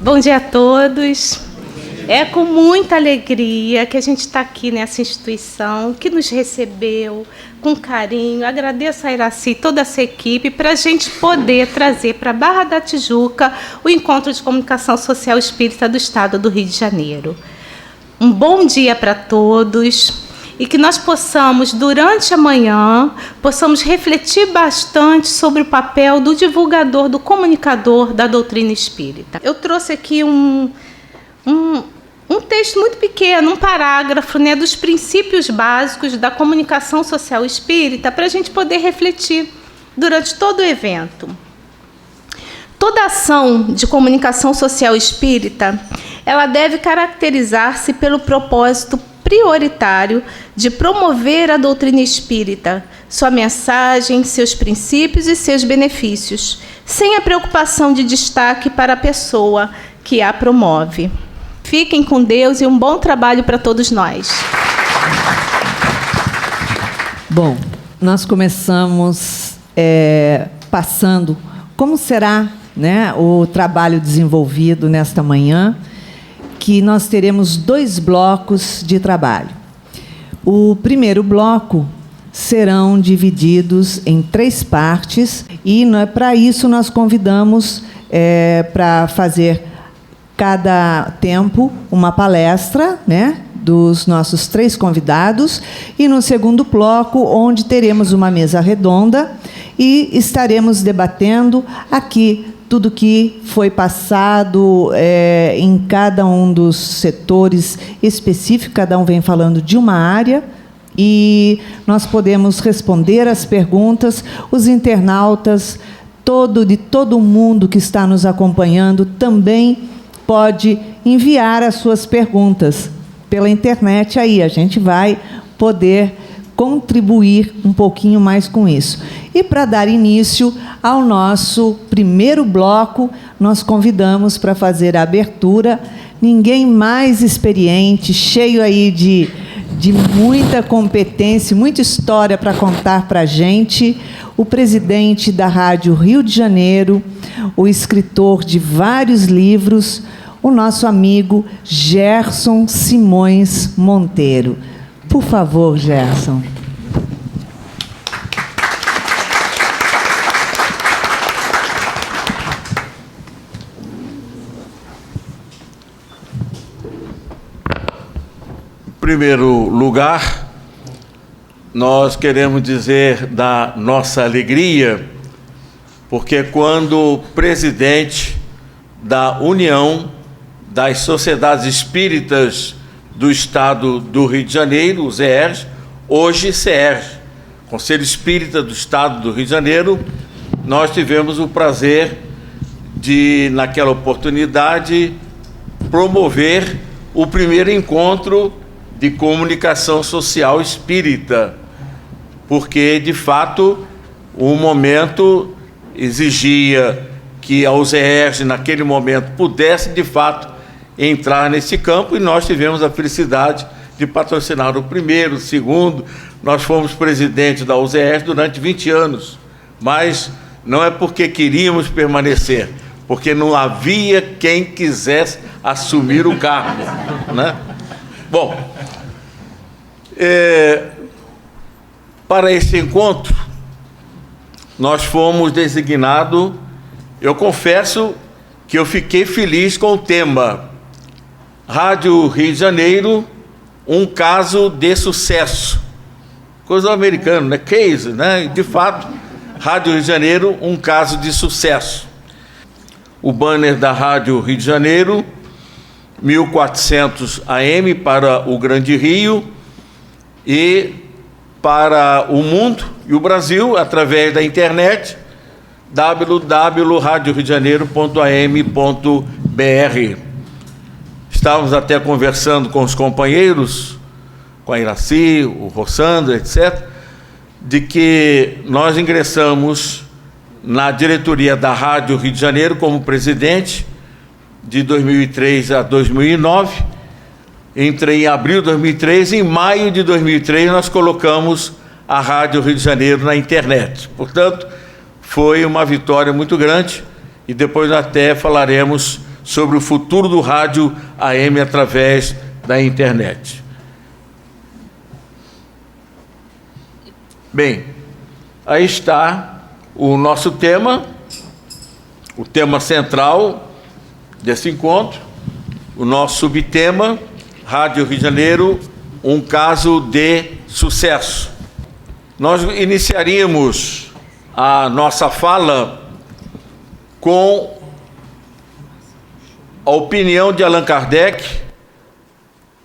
Bom dia a todos. É com muita alegria que a gente está aqui nessa instituição que nos recebeu com carinho. Agradeço a Iraci e toda essa equipe para a gente poder trazer para Barra da Tijuca o Encontro de Comunicação Social Espírita do Estado do Rio de Janeiro. Um bom dia para todos e que nós possamos, durante a manhã, possamos refletir bastante sobre o papel do divulgador, do comunicador da doutrina espírita. Eu trouxe aqui um texto muito pequeno, um parágrafo, né, dos princípios básicos da comunicação social espírita para a gente poder refletir durante todo o evento. Toda ação de comunicação social espírita, ela deve caracterizar-se pelo propósito prioritário de promover a doutrina espírita, sua mensagem, seus princípios e seus benefícios, sem a preocupação de destaque para a pessoa que a promove. Fiquem com Deus e um bom trabalho para todos nós. Bom, nós começamos passando como será, né, o trabalho desenvolvido nesta manhã, que nós teremos 2 blocos de trabalho. O primeiro bloco serão divididos em 3 partes e, para isso, nós convidamos para fazer cada tempo uma palestra, né, dos nossos 3 convidados, e no segundo bloco, onde teremos uma mesa redonda e estaremos debatendo aqui tudo que foi passado em cada um dos setores específicos, cada um vem falando de uma área, e nós podemos responder as perguntas. Os internautas, de todo mundo que está nos acompanhando, também pode enviar as suas perguntas pela internet. Aí a gente vai poder contribuir um pouquinho mais com isso. E para dar início ao nosso primeiro bloco, nós convidamos para fazer a abertura ninguém mais experiente, cheio aí de muita competência, muita história para contar para a gente, o presidente da Rádio Rio de Janeiro, o escritor de vários livros, o nosso amigo Gerson Simões Monteiro. Por favor, Gerson. Em primeiro lugar, nós queremos dizer da nossa alegria, porque quando o presidente da União das Sociedades Espíritas do Estado do Rio de Janeiro, o ZEERJ, hoje CEERJ, Conselho Espírita do Estado do Rio de Janeiro, nós tivemos o prazer de, naquela oportunidade, promover o primeiro encontro de comunicação social espírita, porque, de fato, o momento exigia que a UZEERJ, naquele momento, pudesse, de fato, entrar nesse campo, e nós tivemos a felicidade de patrocinar o primeiro, o segundo. Nós fomos presidente da UZEERJ durante 20 anos, mas não é porque queríamos permanecer, porque não havia quem quisesse assumir o cargo, né? Bom, para esse encontro, nós fomos designados. Eu confesso que eu fiquei feliz com o tema Rádio Rio de Janeiro, um caso de sucesso. Coisa americana, né? Case, né? De fato, Rádio Rio de Janeiro, um caso de sucesso. O banner da Rádio Rio de Janeiro, 1400 AM para o Grande Rio e para o mundo e o Brasil, através da internet, www.radioriodejaneiro.am.br. Estávamos até conversando com os companheiros, com a Iraci, o Rossandro, etc., de que nós ingressamos na diretoria da Rádio Rio de Janeiro como presidente de 2003 a 2009. Entrei em abril de 2003, em maio de 2003 nós colocamos a Rádio Rio de Janeiro na internet. Portanto, foi uma vitória muito grande, e depois até falaremos sobre o futuro do rádio AM através da internet. Bem, aí está o nosso tema, o tema central desse encontro, o nosso subtema, Rádio Rio de Janeiro, um caso de sucesso. Nós iniciaríamos a nossa fala com a opinião de Allan Kardec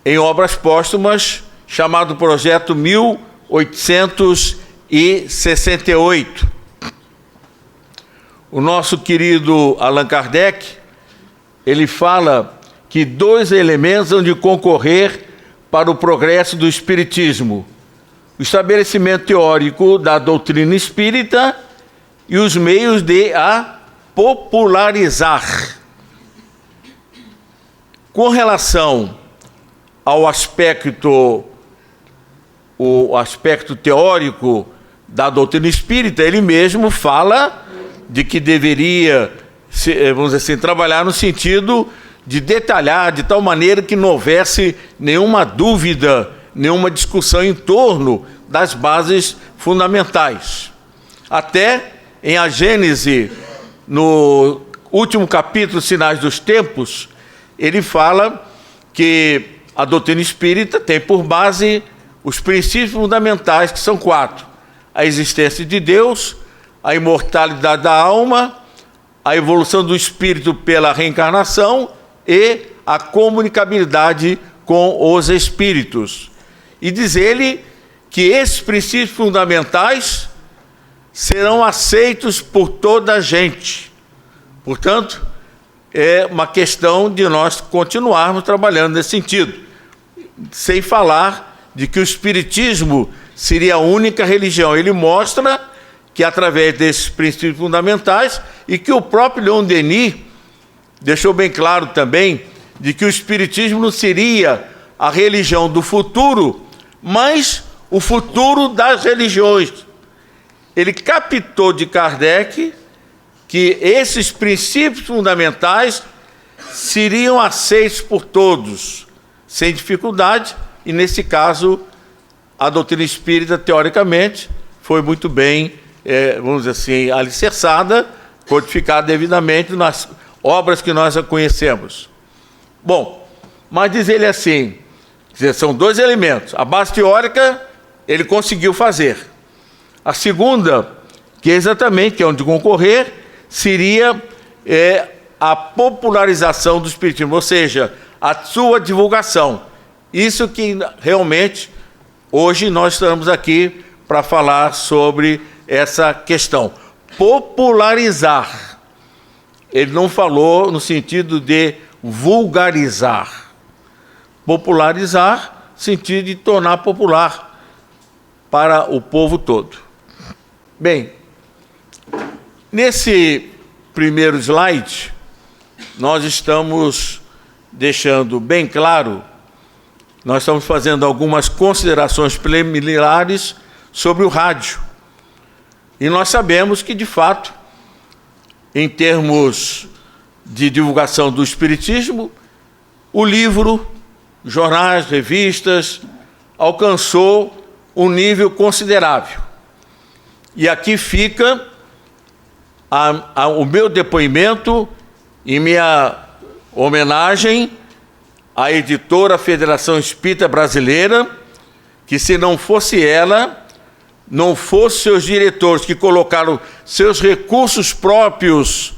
em obras póstumas, chamado Projeto 1868. O nosso querido Allan Kardec, ele fala que 2 elementos hão de concorrer para o progresso do espiritismo: o estabelecimento teórico da doutrina espírita e os meios de a popularizar. Com relação ao aspecto teórico da doutrina espírita, ele mesmo fala de que deveria, vamos dizer assim, trabalhar no sentido de detalhar de tal maneira que não houvesse nenhuma dúvida, nenhuma discussão em torno das bases fundamentais. Até em A Gênese, no último capítulo, Sinais dos Tempos, ele fala que a doutrina espírita tem por base os princípios fundamentais, que são 4: a existência de Deus, a imortalidade da alma, a evolução do espírito pela reencarnação e a comunicabilidade com os espíritos. E diz ele que esses princípios fundamentais serão aceitos por toda a gente. Portanto, é uma questão de nós continuarmos trabalhando nesse sentido, sem falar de que o espiritismo seria a única religião. Ele mostra que através desses princípios fundamentais, e que o próprio Leon Denis deixou bem claro também, de que o espiritismo não seria a religião do futuro, mas o futuro das religiões. Ele captou de Kardec que esses princípios fundamentais seriam aceitos por todos, sem dificuldade, e nesse caso, a doutrina espírita, teoricamente, foi muito bem, vamos dizer assim, alicerçada, codificada devidamente nas obras que nós conhecemos. Bom, mas diz ele assim, são 2 elementos. A base teórica, ele conseguiu fazer. A segunda, que é exatamente, que é onde concorrer, seria a popularização do espiritismo, ou seja, a sua divulgação. Isso que realmente, hoje nós estamos aqui para falar sobre essa questão. Popularizar. Ele não falou no sentido de vulgarizar. Popularizar, sentido de tornar popular para o povo todo. Bem, nesse primeiro slide, nós estamos deixando bem claro, nós estamos fazendo algumas considerações preliminares sobre o rádio. E nós sabemos que, de fato, em termos de divulgação do espiritismo, o livro, jornais, revistas, alcançou um nível considerável. E aqui fica o meu depoimento e minha homenagem à editora Federação Espírita Brasileira, que, se não fosse ela, não fossem seus diretores que colocaram seus recursos próprios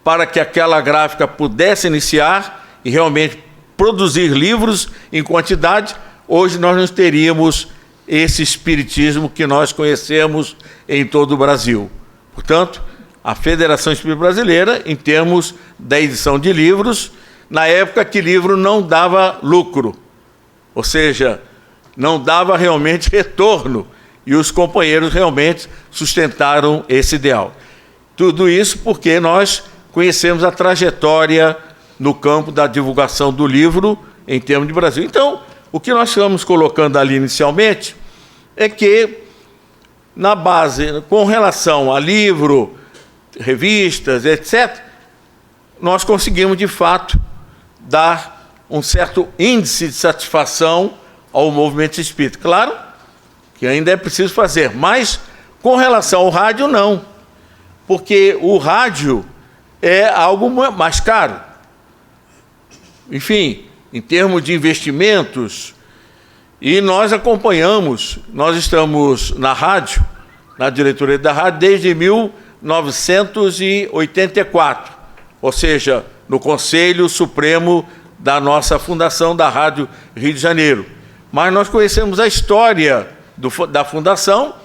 para que aquela gráfica pudesse iniciar e realmente produzir livros em quantidade, hoje nós não teríamos esse espiritismo que nós conhecemos em todo o Brasil. Portanto, a Federação Espírita Brasileira, em termos da edição de livros, na época que livro não dava lucro, ou seja, não dava realmente retorno, e os companheiros realmente sustentaram esse ideal. Tudo isso porque nós conhecemos a trajetória no campo da divulgação do livro em termos de Brasil. Então, o que nós estamos colocando ali inicialmente é que, na base, com relação a livro, revistas, etc., nós conseguimos, de fato, dar um certo índice de satisfação ao movimento espírita. Claro que ainda é preciso fazer, mas com relação ao rádio, não. Porque o rádio é algo mais caro. Enfim, em termos de investimentos, e nós acompanhamos, nós estamos na rádio, na diretoria da rádio, desde 1984, ou seja, no Conselho Supremo da nossa fundação da Rádio Rio de Janeiro. Mas nós conhecemos a história da fundação,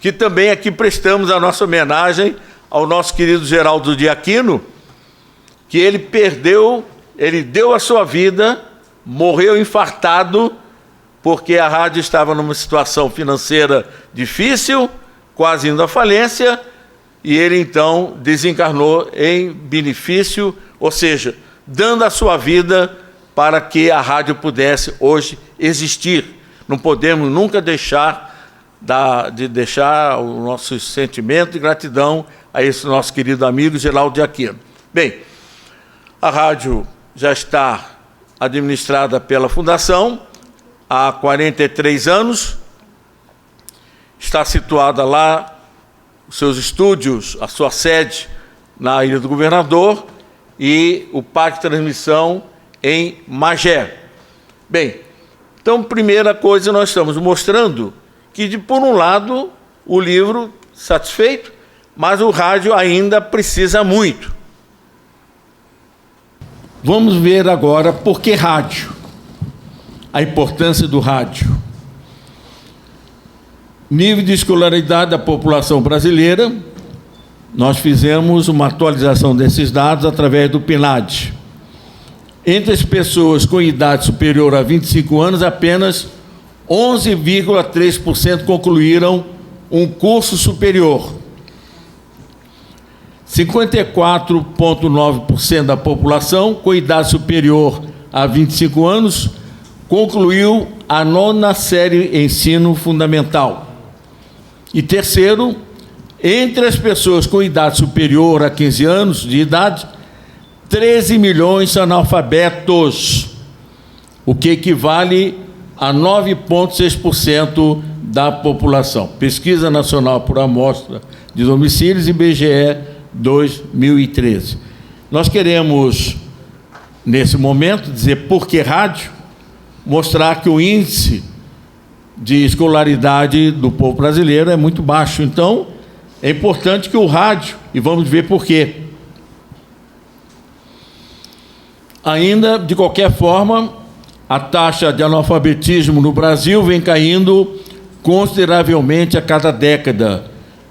que também aqui prestamos a nossa homenagem ao nosso querido Geraldo de Aquino, que ele deu a sua vida, morreu infartado, porque a rádio estava numa situação financeira difícil, quase indo à falência, e ele então desencarnou em benefício, ou seja, dando a sua vida para que a rádio pudesse hoje existir. Não podemos nunca deixar de deixar o nosso sentimento de gratidão a esse nosso querido amigo Geraldo de Aquino. Bem, a rádio já está administrada pela Fundação há 43 anos, está situada lá, os seus estúdios, a sua sede na Ilha do Governador e o parque de transmissão em Magé. Bem, então, primeira coisa, nós estamos mostrando que, por um lado, o livro satisfeito, mas o rádio ainda precisa muito. Vamos ver agora por que rádio, a importância do rádio. Nível de escolaridade da população brasileira, nós fizemos uma atualização desses dados através do PNAD. Entre as pessoas com idade superior a 25 anos, apenas 11,3% concluíram um curso superior. 54,9% da população com idade superior a 25 anos concluiu a 9ª série ensino fundamental. E terceiro, entre as pessoas com idade superior a 15 anos de idade, 13 milhões são analfabetos, o que equivale a 9,6% da população. Pesquisa Nacional por Amostra de Domicílios, IBGE 2013. Nós queremos, nesse momento, dizer por que rádio, mostrar que o índice de escolaridade do povo brasileiro é muito baixo. Então, é importante que o rádio, e vamos ver por quê. Ainda, de qualquer forma, a taxa de analfabetismo no Brasil vem caindo consideravelmente a cada década.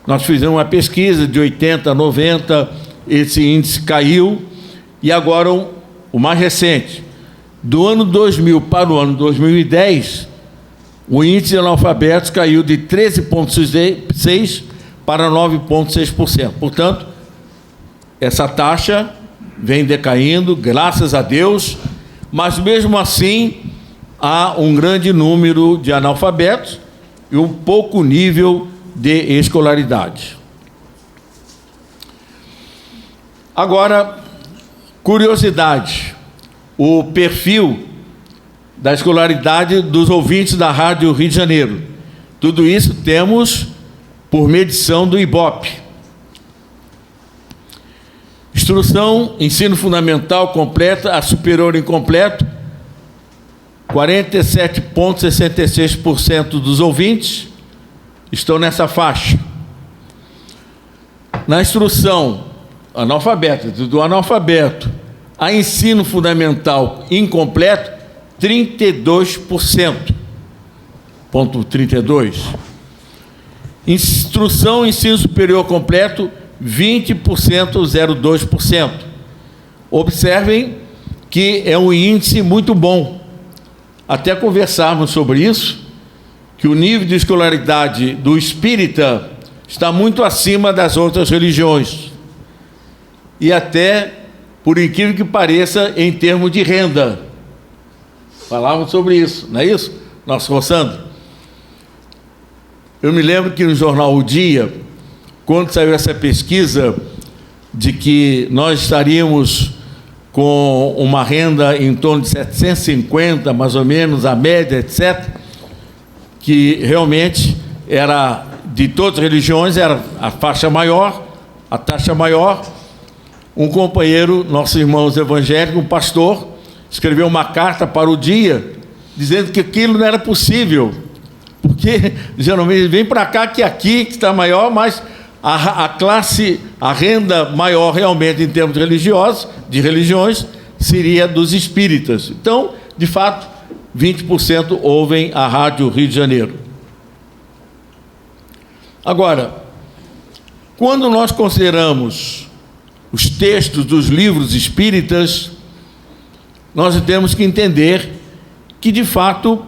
Nós fizemos uma pesquisa de 80 a 90, esse índice caiu, e agora o mais recente, do ano 2000 para o ano 2010, o índice de analfabetos caiu de 13,6% para 9,6%. Portanto, essa taxa vem decaindo, graças a Deus, mas mesmo assim há um grande número de analfabetos e um pouco nível de escolaridade. Agora, curiosidade, o perfil da escolaridade dos ouvintes da Rádio Rio de Janeiro. Tudo isso temos por medição do IBOP. Instrução, ensino fundamental completa, a superior incompleto, 47,66% dos ouvintes estão nessa faixa. Na instrução analfabeta, do analfabeto a ensino fundamental incompleto, 32,32%. Instrução ensino superior completo, 20,02%. Observem que é um índice muito bom. Até conversarmos sobre isso, que o nível de escolaridade do espírita está muito acima das outras religiões. E até, por incrível que pareça, em termos de renda. Falávamos sobre isso, não é isso, nosso Sandro? Eu me lembro que no jornal O Dia, quando saiu essa pesquisa de que nós estaríamos com uma renda em torno de 750, mais ou menos, a média, etc., que realmente era, de todas as religiões, era a faixa maior, a taxa maior. Um companheiro, nossos irmãos evangélicos, um pastor, escreveu uma carta para o Dia, dizendo que aquilo não era possível, porque geralmente vem para cá que aqui que está maior, mas a classe, a renda maior realmente em termos religiosos, de religiões, seria dos espíritas. Então, de fato, 20% ouvem a Rádio Rio de Janeiro. Agora, quando nós consideramos os textos dos livros espíritas, nós temos que entender que, de fato,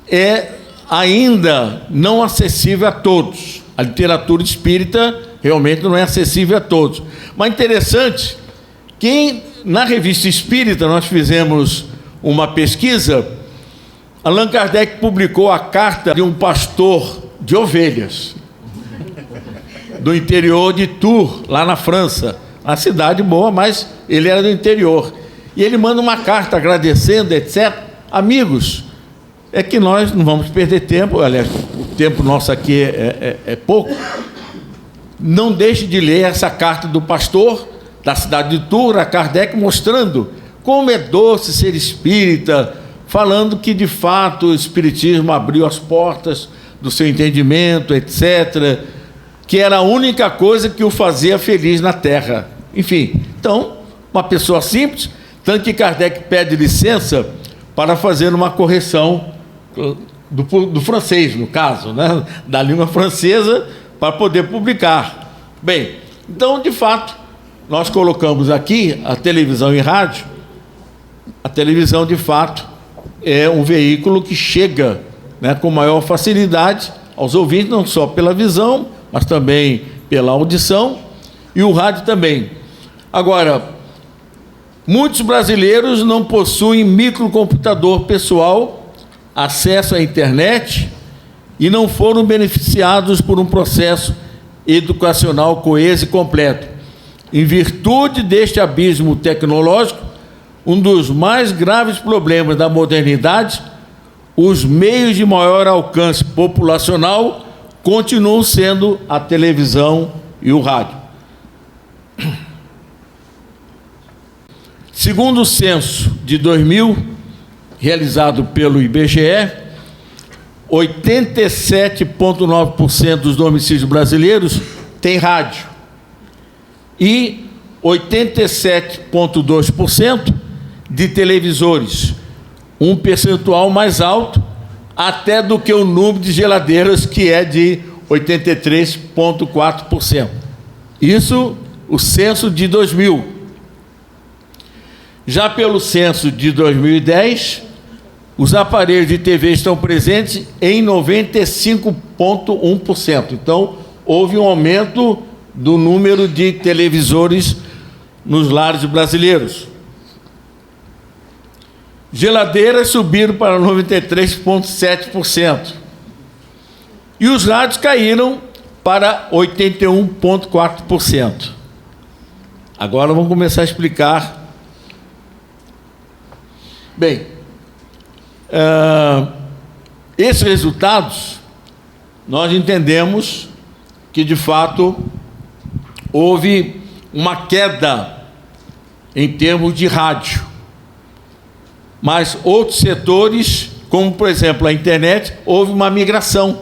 é ainda não acessível a todos. A literatura espírita realmente não é acessível a todos. Mas interessante que na Revista Espírita nós fizemos uma pesquisa. Allan Kardec publicou a carta de um pastor de ovelhas do interior de Tours, lá na França. Uma cidade boa, mas ele era do interior. E ele manda uma carta agradecendo, etc. Amigos, é que nós não vamos perder tempo, aliás, o tempo nosso aqui é pouco. Não deixe de ler essa carta do pastor da cidade de Tours, a Kardec, mostrando como é doce ser espírita, falando que, de fato, o espiritismo abriu as portas do seu entendimento, etc., que era a única coisa que o fazia feliz na Terra. Enfim, então, uma pessoa simples, tanto que Kardec pede licença para fazer uma correção do francês, no caso, né, da língua francesa, para poder publicar. Bem, então, de fato, nós colocamos aqui a televisão e rádio. A televisão, de fato, é um veículo que chega, né, com maior facilidade aos ouvintes, não só pela visão, mas também pela audição, e o rádio também. Agora, muitos brasileiros não possuem microcomputador pessoal, acesso à internet, e não foram beneficiados por um processo educacional coeso e completo. Em virtude deste abismo tecnológico, um dos mais graves problemas da modernidade, os meios de maior alcance populacional continuam sendo a televisão e o rádio. Segundo o censo de 2000, realizado pelo IBGE, 87,9% dos domicílios brasileiros têm rádio e 87,2% de televisores, um percentual mais alto até do que o número de geladeiras, que é de 83,4%. Isso, o censo de 2000. Já pelo censo de 2010, os aparelhos de TV estão presentes em 95,1%. Então, houve um aumento do número de televisores nos lares brasileiros. Geladeiras subiram para 93,7%. E os rádios caíram para 81,4%. Agora vamos começar a explicar. Bem, esses resultados, nós entendemos que, de fato, houve uma queda em termos de rádio. Mas outros setores, como, por exemplo, a internet, houve uma migração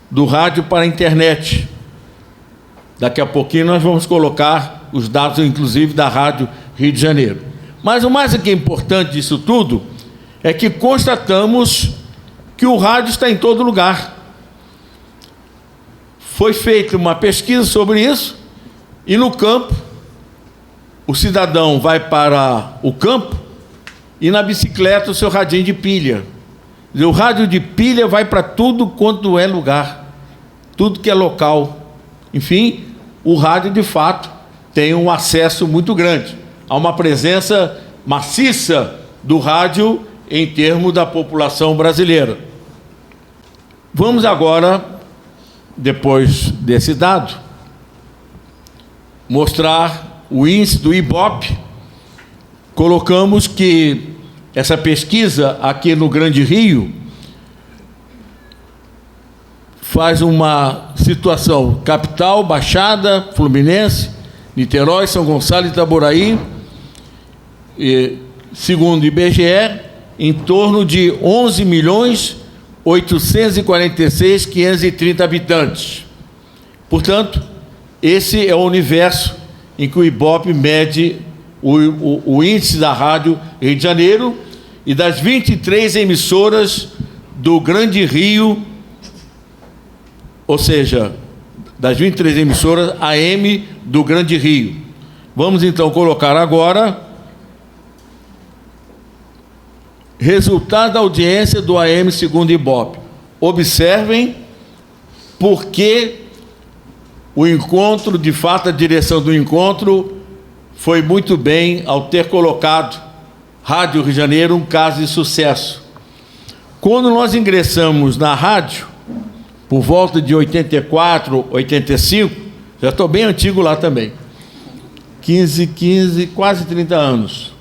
do rádio para a internet. Daqui a pouquinho nós vamos colocar os dados, inclusive, da Rádio Rio de Janeiro. Mas o mais aqui importante disso tudo é que constatamos que o rádio está em todo lugar. Foi feita uma pesquisa sobre isso, e no campo, o cidadão vai para o campo e na bicicleta o seu radinho de pilha. O rádio de pilha vai para tudo quanto é lugar, tudo que é local. Enfim, o rádio, de fato, tem um acesso muito grande. Há uma presença maciça do rádio em termos da população brasileira. Vamos agora, depois desse dado, mostrar o índice do Ibope, colocamos que essa pesquisa aqui no Grande Rio faz uma situação: capital, Baixada Fluminense, Niterói, São Gonçalo e Itaboraí, segundo o IBGE, em torno de 11.846.530 habitantes. Portanto, esse é o universo em que o Ibope mede o índice da Rádio Rio de Janeiro e das 23 emissoras do Grande Rio, ou seja, das 23 emissoras AM do Grande Rio. Vamos então colocar agora resultado da audiência do AM segundo Ibope. Observem porque o encontro, de fato, a direção do encontro foi muito bem ao ter colocado Rádio Rio de Janeiro um caso de sucesso. Quando nós ingressamos na rádio, por volta de 84, 85, já estou bem antigo lá também, 15, quase 30 anos.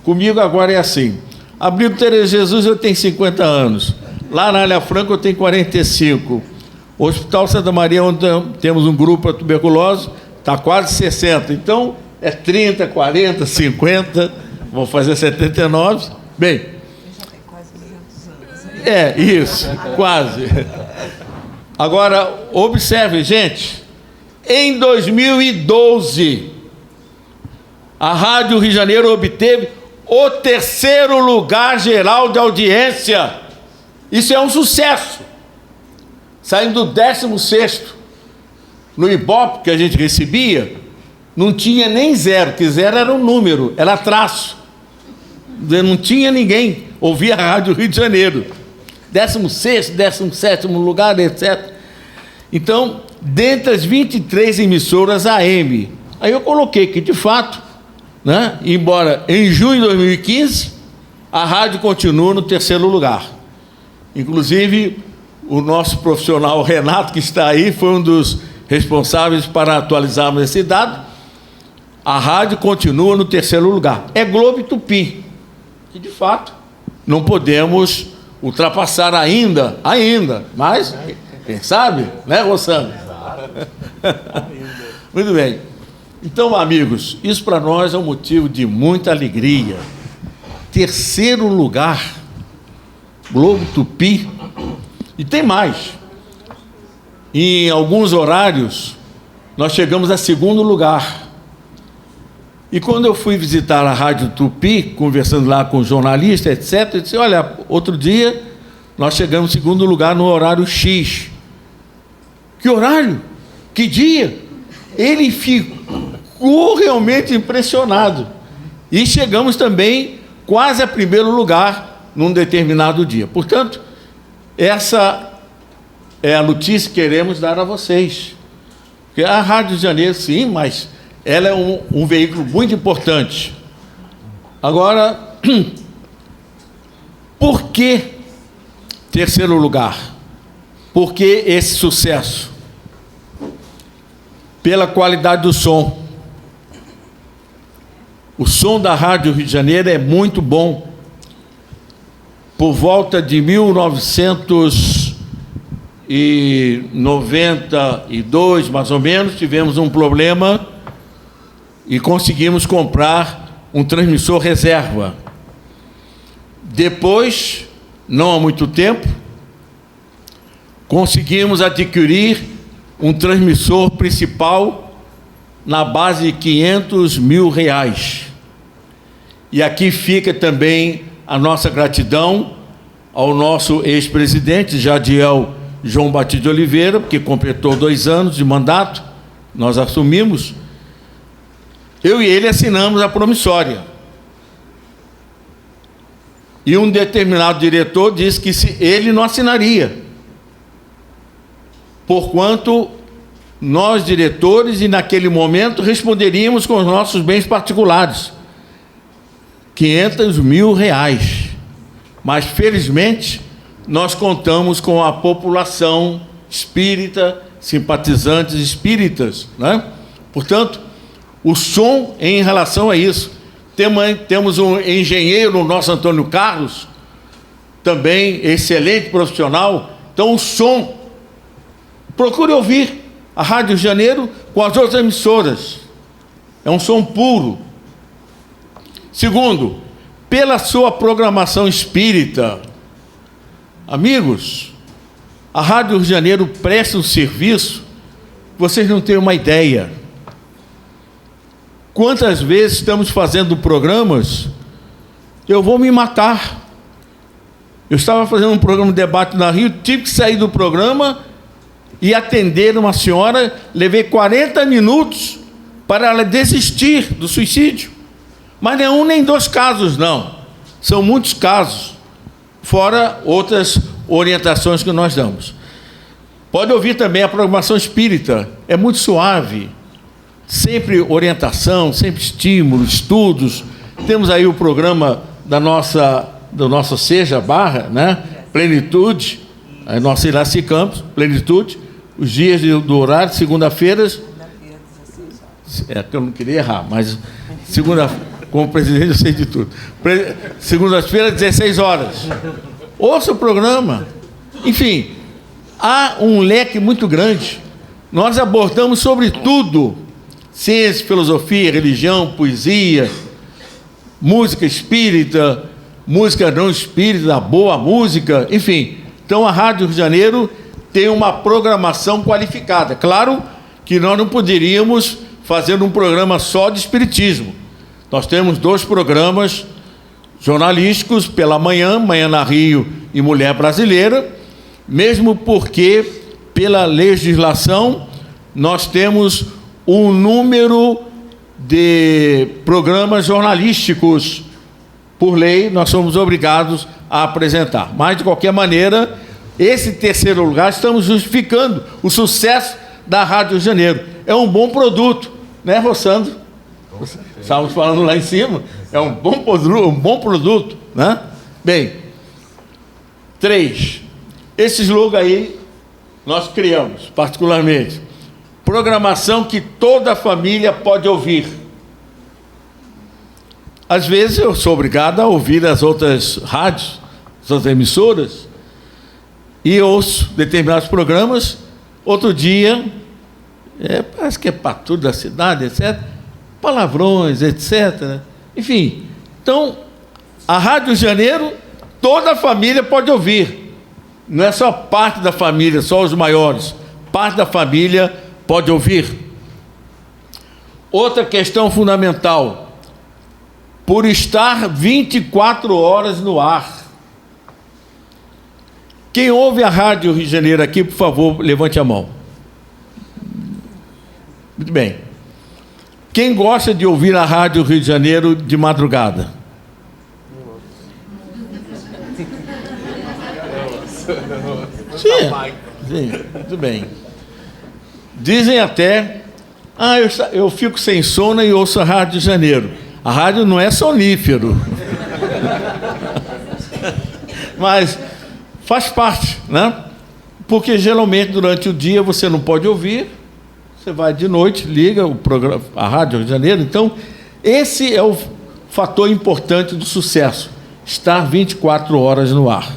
Comigo agora é assim: Abrigo Tereza de Jesus eu tenho 50 anos, lá na Área Franca eu tenho 45, o Hospital Santa Maria, onde temos um grupo para tuberculose, está quase 60, então é 30, 40, 50, vou fazer 79, bem, isso, quase. Agora, observe, gente, em 2012, a Rádio Rio de Janeiro obteve o 3º lugar geral de audiência. Isso é um sucesso. Saindo do 16º. No Ibope, que a gente recebia, não tinha nem zero, que zero era um número, era traço. Não tinha ninguém, ouvia a Rádio Rio de Janeiro. 16º, 17º lugar, etc. Então, dentre as 23 emissoras AM, aí eu coloquei que, de fato, né, embora em junho de 2015, a rádio continua no 3º lugar. Inclusive, o nosso profissional Renato, que está aí, foi um dos responsáveis para atualizarmos esse dado. A rádio continua no 3º lugar. É Globo e Tupi, que, de fato, não podemos ultrapassar ainda, mas, quem sabe, né, Rossano? Muito bem. Então, amigos, isso para nós é um motivo de muita alegria. 3º lugar, Globo Tupi, e tem mais. Em alguns horários, nós chegamos a 2º lugar. E quando eu fui visitar a Rádio Tupi, conversando lá com jornalista, etc., eu disse: olha, outro dia nós chegamos em 2º lugar no horário X. Que horário? Que dia? Ele ficou realmente impressionado. E chegamos também quase a 1º lugar num determinado dia. Portanto, essa é a notícia que queremos dar a vocês. Porque a Rádio de Janeiro, sim, mas ela é um veículo muito importante. Agora, por que 3º lugar? Por que esse sucesso? Pela qualidade do som. O som da Rádio Rio de Janeiro é muito bom. Por volta de 1992, mais ou menos, tivemos um problema e conseguimos comprar um transmissor reserva. Depois, não há muito tempo, conseguimos adquirir um transmissor principal na base de R$500 mil. E aqui fica também a nossa gratidão ao nosso ex-presidente, Jadiel João Batista de Oliveira, que completou 2 anos de mandato, nós assumimos. Eu e ele assinamos a promissória. E um determinado diretor disse que ele não assinaria, porquanto nós, diretores, e naquele momento responderíamos com os nossos bens particulares, R$500 mil. Mas, felizmente, nós contamos com a população espírita, simpatizantes espíritas, né? Portanto, o som, em relação a isso, Temos um engenheiro, o nosso Antônio Carlos, também excelente profissional. Então, o som, procure ouvir a Rádio Rio de Janeiro com as outras emissoras. É um som puro. Segundo, pela sua programação espírita. Amigos, a Rádio Rio de Janeiro presta um serviço, vocês não têm uma ideia. Quantas vezes estamos fazendo programas, eu vou me matar. Eu estava fazendo um programa de debate na Rio, tive que sair do programa e atender uma senhora, levei 40 minutos para ela desistir do suicídio. Mas nem um nem dois casos, não. São muitos casos, fora outras orientações que nós damos. Pode ouvir também a programação espírita, é muito suave, sempre orientação, sempre estímulo, estudos. Temos aí o programa do nosso Seja Barra, né? Plenitude, a nossa Iraci Campos, Plenitude, os dias do horário, segunda-feiras. É que eu não queria errar, mas como presidente eu sei de tudo. Segunda-feira, 16 horas. Ouça o programa. Enfim, há um leque muito grande. Nós abordamos sobre tudo: ciência, filosofia, religião, poesia, música espírita, música não espírita, boa música, enfim. Então a Rádio Rio de Janeiro tem uma programação qualificada. Claro que nós não poderíamos fazer um programa só de espiritismo. Nós temos 2 programas jornalísticos pela manhã, Manhã na Rio e Mulher Brasileira, mesmo porque, pela legislação, nós temos um número de programas jornalísticos. Por lei, nós somos obrigados a apresentar. Mas, de qualquer maneira, esse terceiro lugar, estamos justificando o sucesso da Rádio Rio de Janeiro. É um bom produto, né, Rossandro? Estávamos falando lá em cima. É um bom produto, né? Bem, 3. Esse slogan aí nós criamos, particularmente. Programação que toda a família pode ouvir. Às vezes eu sou obrigado a ouvir as outras rádios, as outras emissoras, e ouço determinados programas. Outro dia, parece que é para tudo da cidade, etc. Palavrões, etc. Enfim, então, a Rádio Rio de Janeiro, toda a família pode ouvir. Não é só parte da família, só os maiores. Parte da família pode ouvir. Outra questão fundamental: por estar 24 horas no ar. Quem ouve a Rádio Rio de Janeiro aqui, por favor, levante a mão. Muito bem. Quem gosta de ouvir a Rádio Rio de Janeiro de madrugada? Sim, muito bem. Dizem até, eu fico sem sono e ouço a Rádio Rio de Janeiro. A rádio não é sonífero. Mas faz parte, né? Porque geralmente durante o dia você não pode ouvir, você vai de noite, liga o programa, a Rádio Rio de Janeiro. Então, esse é o fator importante do sucesso, estar 24 horas no ar.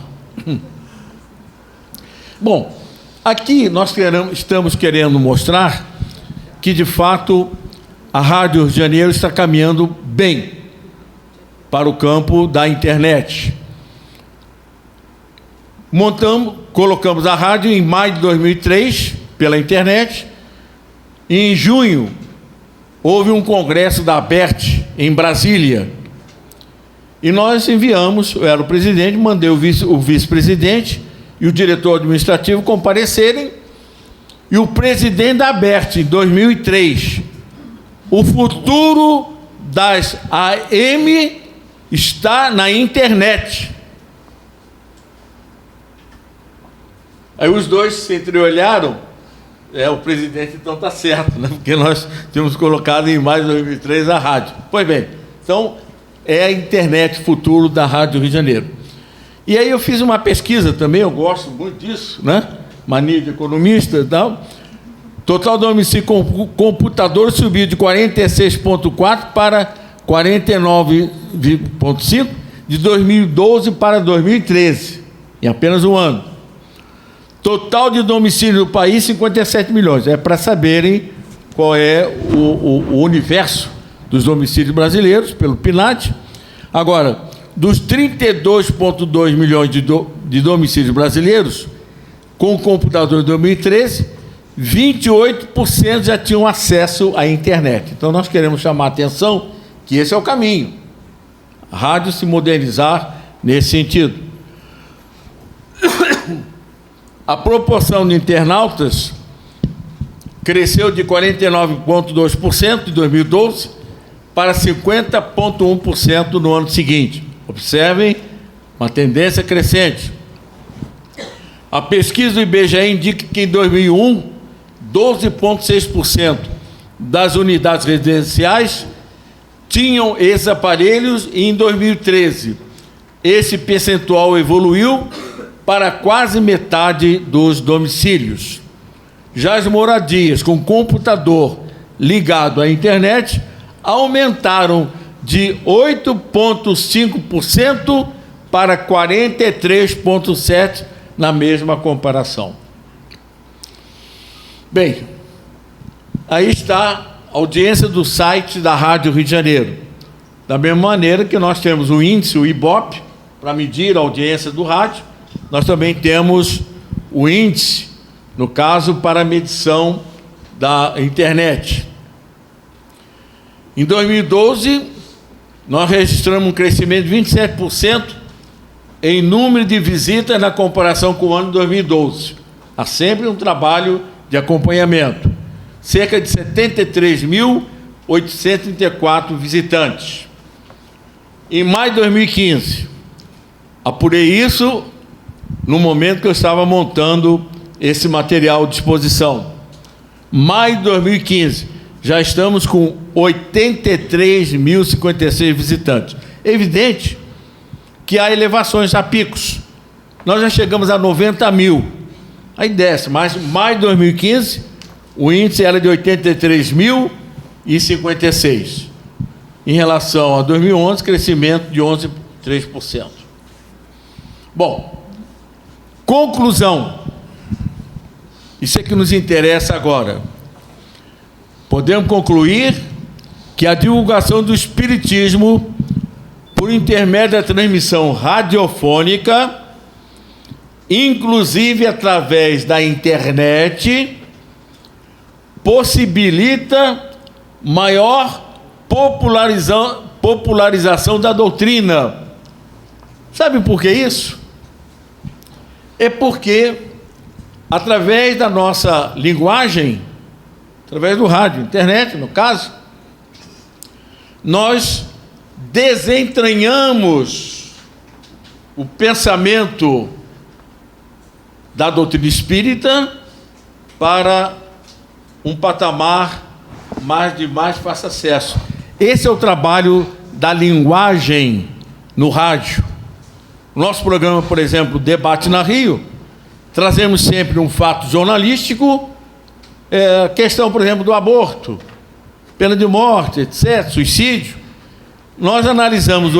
Bom, aqui nós estamos querendo mostrar que, de fato, a Rádio Rio de Janeiro está caminhando bem para o campo da internet. Colocamos a rádio em maio de 2003 pela internet. E em junho houve um congresso da ABERT em Brasília. E nós enviamos, eu era o presidente, mandei o vice-presidente e o diretor administrativo comparecerem. E o presidente da ABERT, em 2003, o futuro das AM está na internet. Aí os dois se entreolharam. O presidente então está certo, né? Porque nós tínhamos colocado em maio de 2003 a rádio. Pois bem, então é a internet futuro da Rádio Rio de Janeiro. E aí eu fiz uma pesquisa também, eu gosto muito disso, né? Mania de economista e tal. Total do homicídio com computador subiu de 46,4% para 49,5% de 2012 para 2013, em apenas um ano. Total de domicílio no país, 57 milhões. É para saberem qual é o universo dos domicílios brasileiros, pelo PNAD. Agora, dos 32,2 milhões de domicílios brasileiros, com o computador em 2013, 28% já tinham acesso à internet. Então, nós queremos chamar a atenção que esse é o caminho. A rádio se modernizar nesse sentido. A proporção de internautas cresceu de 49,2% em 2012 para 50,1% no ano seguinte. Observem uma tendência crescente. A pesquisa do IBGE indica que em 2001, 12,6% das unidades residenciais tinham esses aparelhos e em 2013 esse percentual evoluiu para quase metade dos domicílios. Já as moradias com computador ligado à internet aumentaram de 8,5% para 43,7% na mesma comparação. Bem, aí está a audiência do site da Rádio Rio de Janeiro. Da mesma maneira que nós temos o índice, o Ibope, para medir a audiência do rádio, nós também temos o índice, no caso, para a medição da internet. Em 2012, nós registramos um crescimento de 27% em número de visitas na comparação com o ano de 2012. Há sempre um trabalho de acompanhamento. Cerca de 73.834 visitantes. Em maio de 2015, apurei isso no momento que eu estava montando esse material à disposição. Maio de 2015, já estamos com 83.056 visitantes. É evidente que há elevações a picos. Nós já chegamos a 90 mil. Aí desce, mas maio de 2015, o índice era de 83.056. Em relação a 2011, crescimento de 11,3%. Bom, conclusão. Isso é que nos interessa agora. Podemos concluir que a divulgação do espiritismo, por intermédio da transmissão radiofônica, inclusive através da internet, possibilita maior popularização da doutrina. Sabe por que isso? É porque, através da nossa linguagem, através do rádio, internet, no caso, nós desentranhamos o pensamento da doutrina espírita para um patamar de mais fácil acesso. Esse é o trabalho da linguagem no rádio. Nosso programa, por exemplo, Debate na Rio, trazemos sempre um fato jornalístico, questão, por exemplo, do aborto, pena de morte, etc., suicídio. Nós analisamos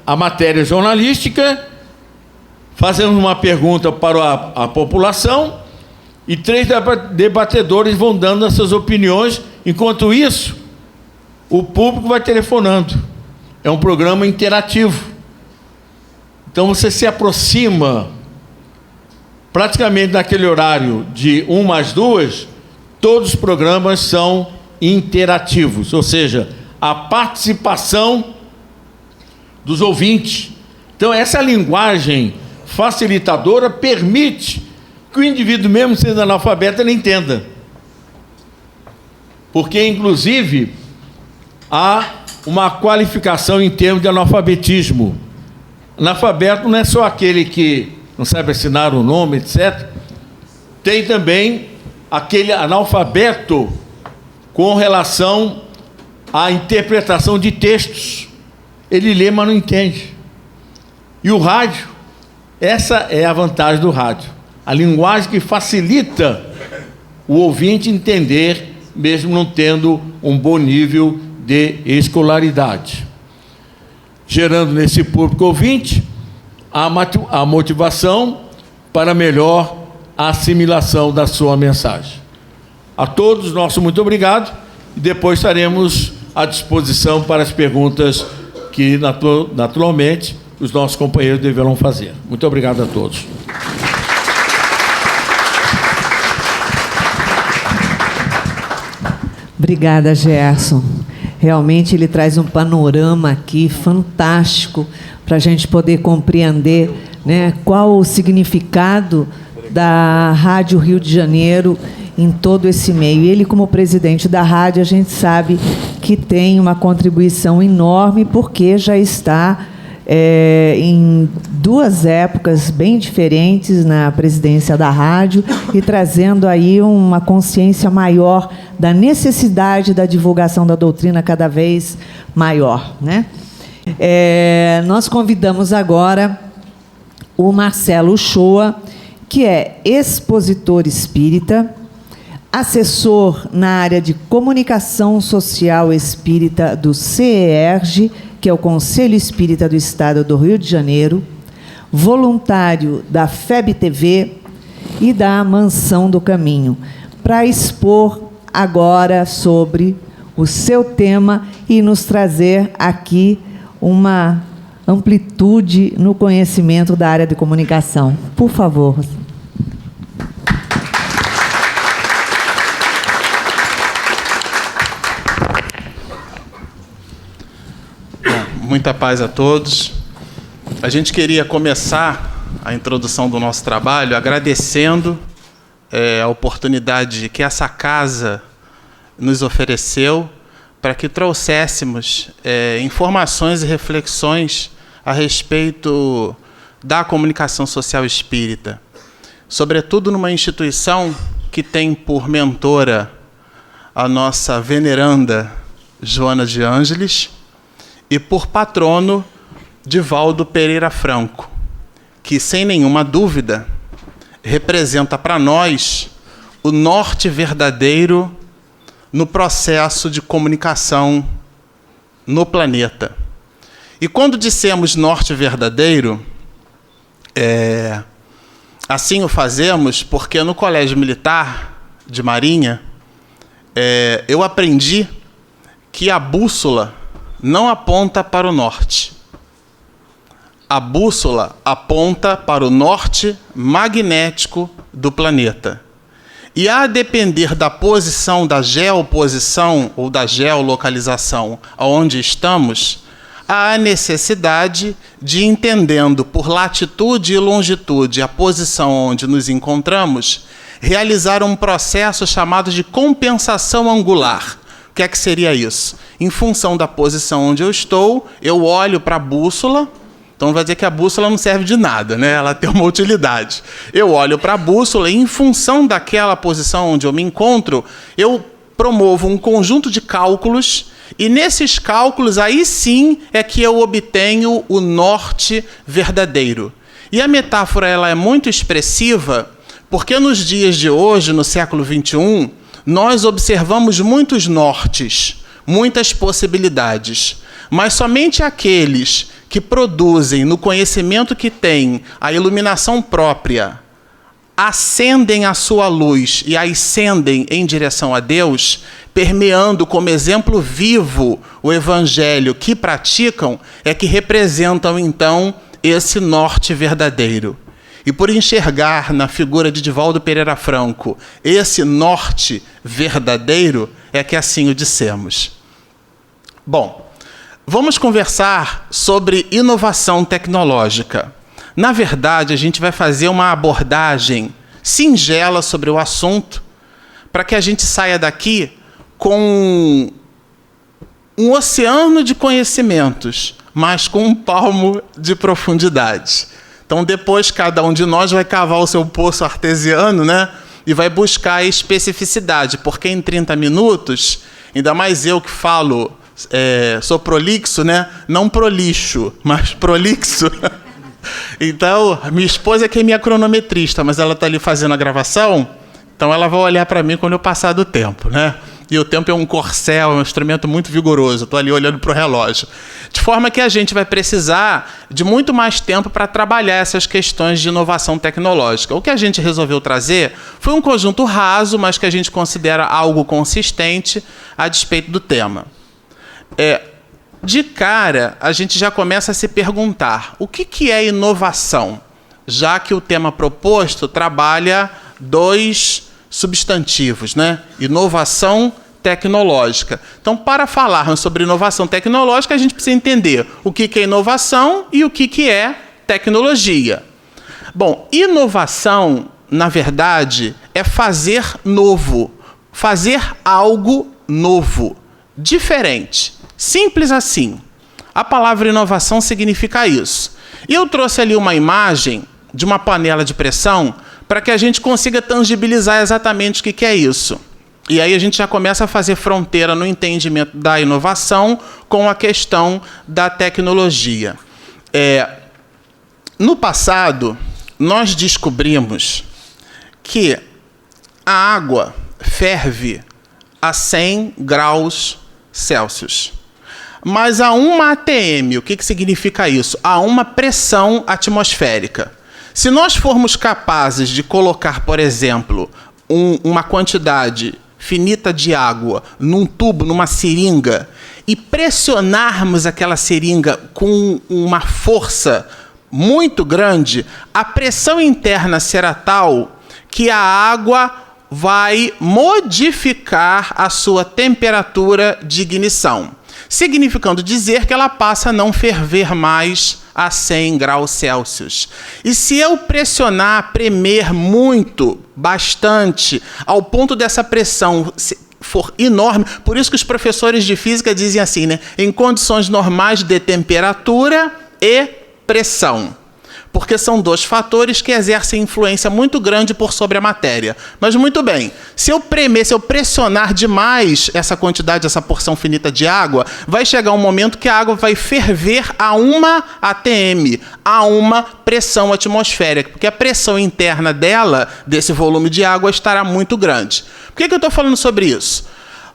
a matéria jornalística, fazemos uma pergunta para a população e 3 debatedores vão dando as suas opiniões. Enquanto isso, o público vai telefonando. É um programa interativo. Então você se aproxima, praticamente naquele horário de 1 às 2, todos os programas são interativos, ou seja, a participação dos ouvintes. Então essa linguagem facilitadora permite que o indivíduo, mesmo sendo analfabeto, ele entenda. Porque, inclusive, há uma qualificação em termos de analfabetismo. Analfabeto não é só aquele que não sabe assinar o nome, etc. Tem também aquele analfabeto com relação à interpretação de textos. Ele lê, mas não entende. E o rádio, essa é a vantagem do rádio. A linguagem que facilita o ouvinte entender, mesmo não tendo um bom nível de escolaridade. gerando nesse público ouvinte a motivação para melhor assimilação da sua mensagem. A todos, nosso muito obrigado, e depois estaremos à disposição para as perguntas que, naturalmente, os nossos companheiros deverão fazer. Muito obrigado a todos. Obrigada, Gerson. Realmente ele traz um panorama aqui fantástico para a gente poder compreender, né, qual o significado da Rádio Rio de Janeiro em todo esse meio. Ele, como presidente da rádio, a gente sabe que tem uma contribuição enorme, porque já está em duas épocas bem diferentes na presidência da rádio e trazendo aí uma consciência maior da necessidade da divulgação da doutrina cada vez maior, né? Nós convidamos agora o Marcelo Uchoa, que é expositor espírita, assessor na área de comunicação social espírita do CEERJ, que é o Conselho Espírita do Estado do Rio de Janeiro, voluntário da FEB TV e da Mansão do Caminho, para expor agora sobre o seu tema e nos trazer aqui uma amplitude no conhecimento da área de comunicação. Por favor. Muita paz a todos. A gente queria começar a introdução do nosso trabalho agradecendo a oportunidade que essa casa nos ofereceu para que trouxéssemos informações e reflexões a respeito da comunicação social espírita, sobretudo numa instituição que tem por mentora a nossa veneranda Joana de Ângeles, e por patrono Divaldo Pereira Franco, que, sem nenhuma dúvida, representa para nós o norte verdadeiro no processo de comunicação no planeta. E quando dissemos norte verdadeiro, assim o fazemos porque no Colégio Militar de Marinha eu aprendi que a bússola não aponta para o norte. A bússola aponta para o norte magnético do planeta. E a depender da posição, da geoposição ou da geolocalização aonde estamos, há a necessidade de, entendendo por latitude e longitude a posição onde nos encontramos, realizar um processo chamado de compensação angular. O que é que seria isso? Em função da posição onde eu estou, eu olho para a bússola. Então vai dizer que a bússola não serve de nada, né? Ela tem uma utilidade. Eu olho para a bússola e, em função daquela posição onde eu me encontro, eu promovo um conjunto de cálculos, e nesses cálculos aí sim é que eu obtenho o norte verdadeiro. E a metáfora ela é muito expressiva, porque nos dias de hoje, no século XXI, nós observamos muitos nortes, muitas possibilidades, mas somente aqueles que produzem, no conhecimento que têm, a iluminação própria, acendem a sua luz e ascendem em direção a Deus, permeando como exemplo vivo o Evangelho que praticam, é que representam, então, esse norte verdadeiro. E por enxergar na figura de Divaldo Pereira Franco esse norte verdadeiro, é que assim o dissemos. Bom, vamos conversar sobre inovação tecnológica. Na verdade, a gente vai fazer uma abordagem singela sobre o assunto, para que a gente saia daqui com um oceano de conhecimentos, mas com um palmo de profundidade. Então, depois, cada um de nós vai cavar o seu poço artesiano, né? E vai buscar a especificidade, porque em 30 minutos, ainda mais eu que falo, sou prolixo, né? Não prolixo, mas prolixo. Então, minha esposa é que é minha cronometrista, mas ela está ali fazendo a gravação, então ela vai olhar para mim quando eu passar do tempo, né? E o tempo é um corcel, é um instrumento muito vigoroso. Estou ali olhando para o relógio. De forma que a gente vai precisar de muito mais tempo para trabalhar essas questões de inovação tecnológica. O que a gente resolveu trazer foi um conjunto raso, mas que a gente considera algo consistente a despeito do tema. De cara, a gente já começa a se perguntar o que é inovação, já que o tema proposto trabalha 2 substantivos, né? Inovação tecnológica. Então, para falarmos sobre inovação tecnológica, a gente precisa entender o que é inovação e o que é tecnologia. Bom, inovação, na verdade, é fazer novo, fazer algo novo, diferente. Simples assim. A palavra inovação significa isso. E eu trouxe ali uma imagem de uma panela de pressão para que a gente consiga tangibilizar exatamente o que é isso. E aí a gente já começa a fazer fronteira no entendimento da inovação com a questão da tecnologia. No passado, nós descobrimos que a água ferve a 100 graus Celsius. Mas a 1 atm, o que significa isso? A uma pressão atmosférica. Se nós formos capazes de colocar, por exemplo, uma quantidade finita de água num tubo, numa seringa, e pressionarmos aquela seringa com uma força muito grande, a pressão interna será tal que a água vai modificar a sua temperatura de ignição, significando dizer que ela passa a não ferver mais a 100 graus Celsius. E se eu pressionar, premer muito, bastante, ao ponto dessa pressão for enorme, por isso que os professores de física dizem assim, né? Em condições normais de temperatura e pressão. Porque são 2 fatores que exercem influência muito grande por sobre a matéria. Mas muito bem, se eu pressionar demais essa quantidade, essa porção finita de água, vai chegar um momento que a água vai ferver a 1 atm, a uma pressão atmosférica, porque a pressão interna dela, desse volume de água, estará muito grande. Por que eu estou falando sobre isso?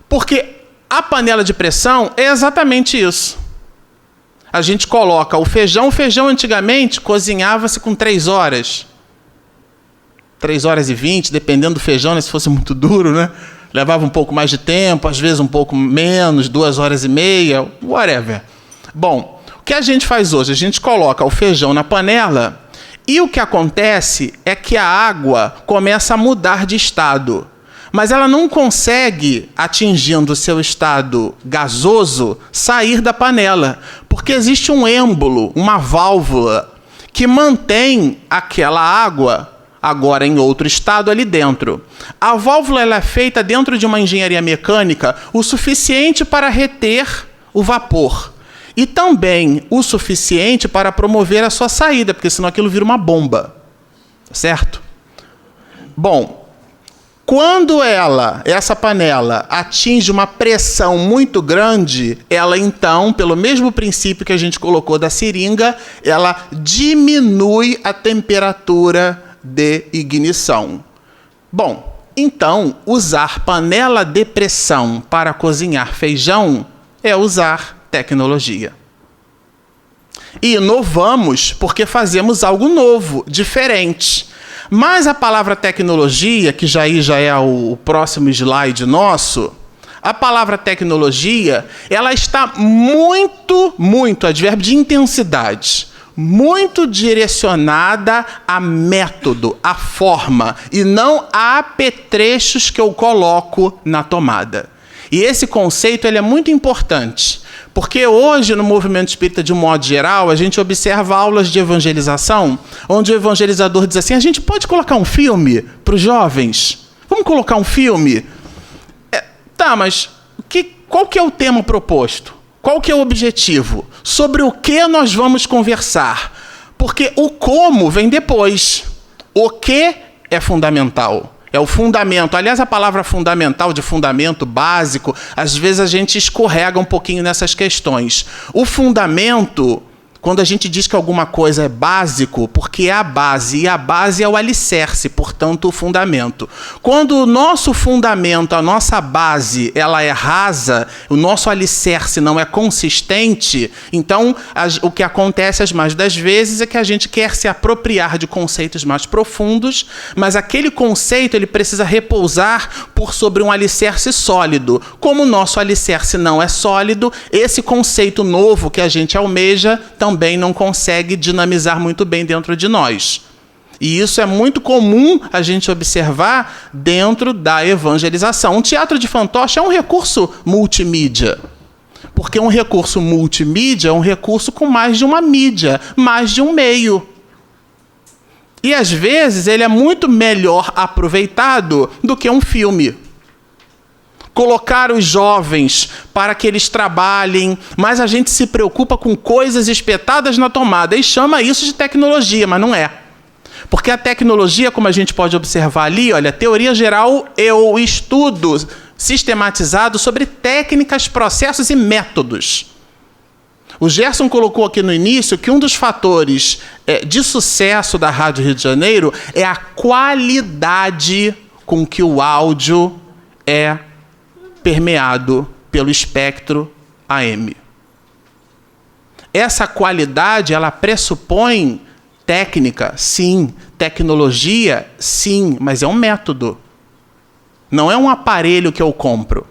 Porque a panela de pressão é exatamente isso. A gente coloca o feijão. O feijão antigamente cozinhava-se com 3 horas. 3 horas e 20, dependendo do feijão, né, se fosse muito duro, né? Levava um pouco mais de tempo, às vezes um pouco menos, 2 horas e meia, whatever. Bom, o que a gente faz hoje? A gente coloca o feijão na panela e o que acontece é que a água começa a mudar de estado. Mas ela não consegue, atingindo o seu estado gasoso, sair da panela, porque existe um êmbolo, uma válvula, que mantém aquela água, agora em outro estado, ali dentro. A válvula ela é feita dentro de uma engenharia mecânica o suficiente para reter o vapor e também o suficiente para promover a sua saída, porque senão aquilo vira uma bomba, certo? Bom, quando essa panela atinge uma pressão muito grande, ela então, pelo mesmo princípio que a gente colocou da seringa, ela diminui a temperatura de ignição. Bom, então, usar panela de pressão para cozinhar feijão é usar tecnologia. E inovamos porque fazemos algo novo, diferente. Mas a palavra tecnologia, que já é o próximo slide nosso, a palavra tecnologia, ela está muito, advérbio de intensidade, muito direcionada a método, a forma, e não a apetrechos que eu coloco na tomada. E esse conceito ele é muito importante, porque hoje, no movimento espírita, de um modo geral, a gente observa aulas de evangelização, onde o evangelizador diz assim, a gente pode colocar um filme para os jovens? Vamos colocar um filme? Tá, mas qual que é o tema proposto? Qual que é o objetivo? Sobre o que nós vamos conversar? Porque o como vem depois. O que é fundamental. É o fundamento. Aliás, a palavra fundamental, de fundamento básico, às vezes a gente escorrega um pouquinho nessas questões. O fundamento, quando a gente diz que alguma coisa é básico, porque é a base, e a base é o alicerce, portanto, o fundamento. Quando o nosso fundamento, a nossa base, ela é rasa, o nosso alicerce não é consistente, então o que acontece as mais das vezes é que a gente quer se apropriar de conceitos mais profundos, mas aquele conceito ele precisa repousar por sobre um alicerce sólido. Como o nosso alicerce não é sólido, esse conceito novo que a gente almeja também não consegue dinamizar muito bem dentro de nós. E isso é muito comum a gente observar dentro da evangelização. Um teatro de fantoche é um recurso multimídia. Porque um recurso multimídia é um recurso com mais de uma mídia, mais de um meio. E, às vezes, ele é muito melhor aproveitado do que um filme. Colocar os jovens para que eles trabalhem, mas a gente se preocupa com coisas espetadas na tomada e chama isso de tecnologia, mas não é. Porque a tecnologia, como a gente pode observar ali, olha, teoria geral é o estudo sistematizado sobre técnicas, processos e métodos. O Gerson colocou aqui no início que um dos fatores de sucesso da Rádio Rio de Janeiro é a qualidade com que o áudio é permeado pelo espectro AM. Essa qualidade, ela pressupõe técnica, sim. Tecnologia, sim. Mas é um método. Não é um aparelho que eu compro.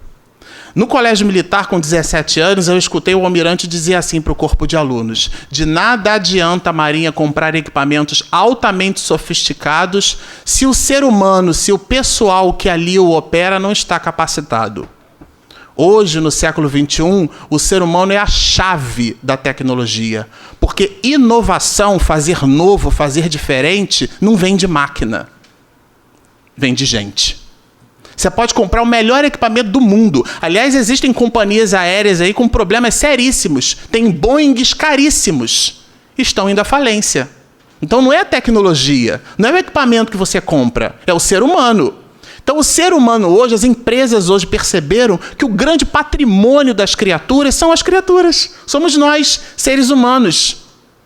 No colégio militar, com 17 anos, eu escutei o almirante dizer assim para o corpo de alunos: de nada adianta a Marinha comprar equipamentos altamente sofisticados se o ser humano, se o pessoal que ali o opera não está capacitado. Hoje, no século XXI, o ser humano é a chave da tecnologia. Porque inovação, fazer novo, fazer diferente, não vem de máquina. Vem de gente. Você pode comprar o melhor equipamento do mundo. Aliás, existem companhias aéreas aí com problemas seríssimos. Tem Boeings caríssimos. Estão indo à falência. Então não é a tecnologia, não é o equipamento que você compra, é o ser humano. Então o ser humano hoje, as empresas hoje perceberam que o grande patrimônio das criaturas são as criaturas. Somos nós, seres humanos.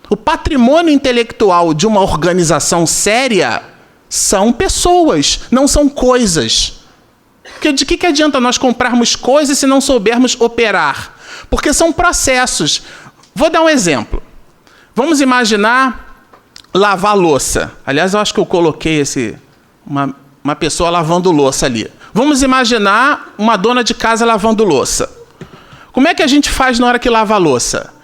O patrimônio intelectual de uma organização séria são pessoas, não são coisas. Porque de que adianta nós comprarmos coisas se não soubermos operar? Porque são processos. Vou dar um exemplo. Vamos imaginar lavar louça. Aliás, eu acho que eu coloquei uma pessoa lavando louça ali. Vamos imaginar uma dona de casa lavando louça. Como é que a gente faz na hora que lava a louça?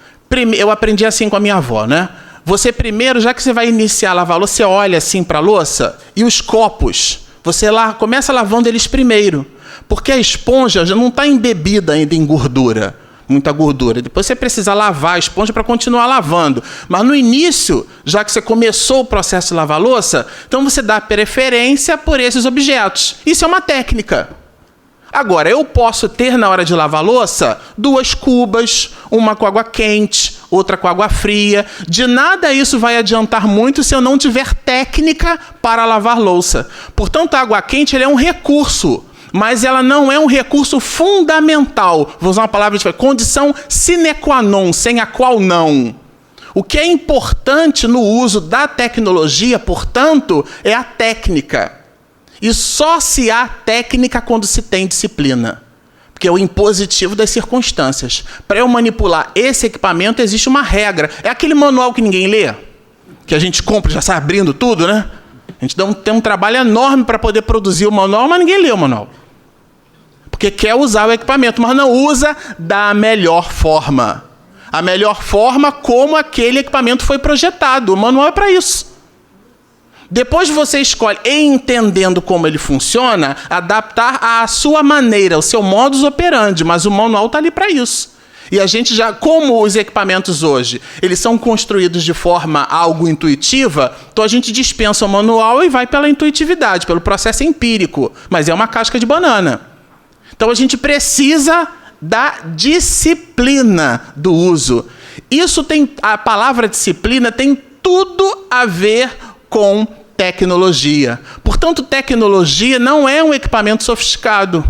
Eu aprendi assim com a minha avó, né? Você primeiro, já que você vai iniciar a lavar a louça, você olha assim para a louça e os copos. Você começa lavando eles primeiro, porque a esponja já não está embebida ainda em gordura, muita gordura. Depois você precisa lavar a esponja para continuar lavando. Mas no início, já que você começou o processo de lavar a louça, então você dá preferência por esses objetos. Isso é uma técnica. Agora, eu posso ter na hora de lavar a louça 2 cubas, uma com água quente, outra com água fria. De nada isso vai adiantar muito se eu não tiver técnica para lavar louça. Portanto, a água quente é um recurso, mas ela não é um recurso fundamental. Vou usar uma palavra de condição sine qua non, sem a qual não. O que é importante no uso da tecnologia, portanto, é a técnica. E só se há técnica quando se tem disciplina. Porque é o impositivo das circunstâncias. Para eu manipular esse equipamento, existe uma regra. É aquele manual que ninguém lê, que a gente compra e já sai abrindo tudo, né? A gente tem um trabalho enorme para poder produzir o manual, mas ninguém lê o manual. Porque quer usar o equipamento, mas não usa da melhor forma. A melhor forma como aquele equipamento foi projetado. O manual é para isso. Depois você escolhe, entendendo como ele funciona, adaptar à sua maneira, o seu modus operandi, mas o manual está ali para isso. E a gente já, como os equipamentos hoje, eles são construídos de forma algo intuitiva, então a gente dispensa o manual e vai pela intuitividade, pelo processo empírico, mas é uma casca de banana. Então a gente precisa da disciplina do uso. A palavra disciplina tem tudo a ver com tecnologia. Portanto, tecnologia não é um equipamento sofisticado.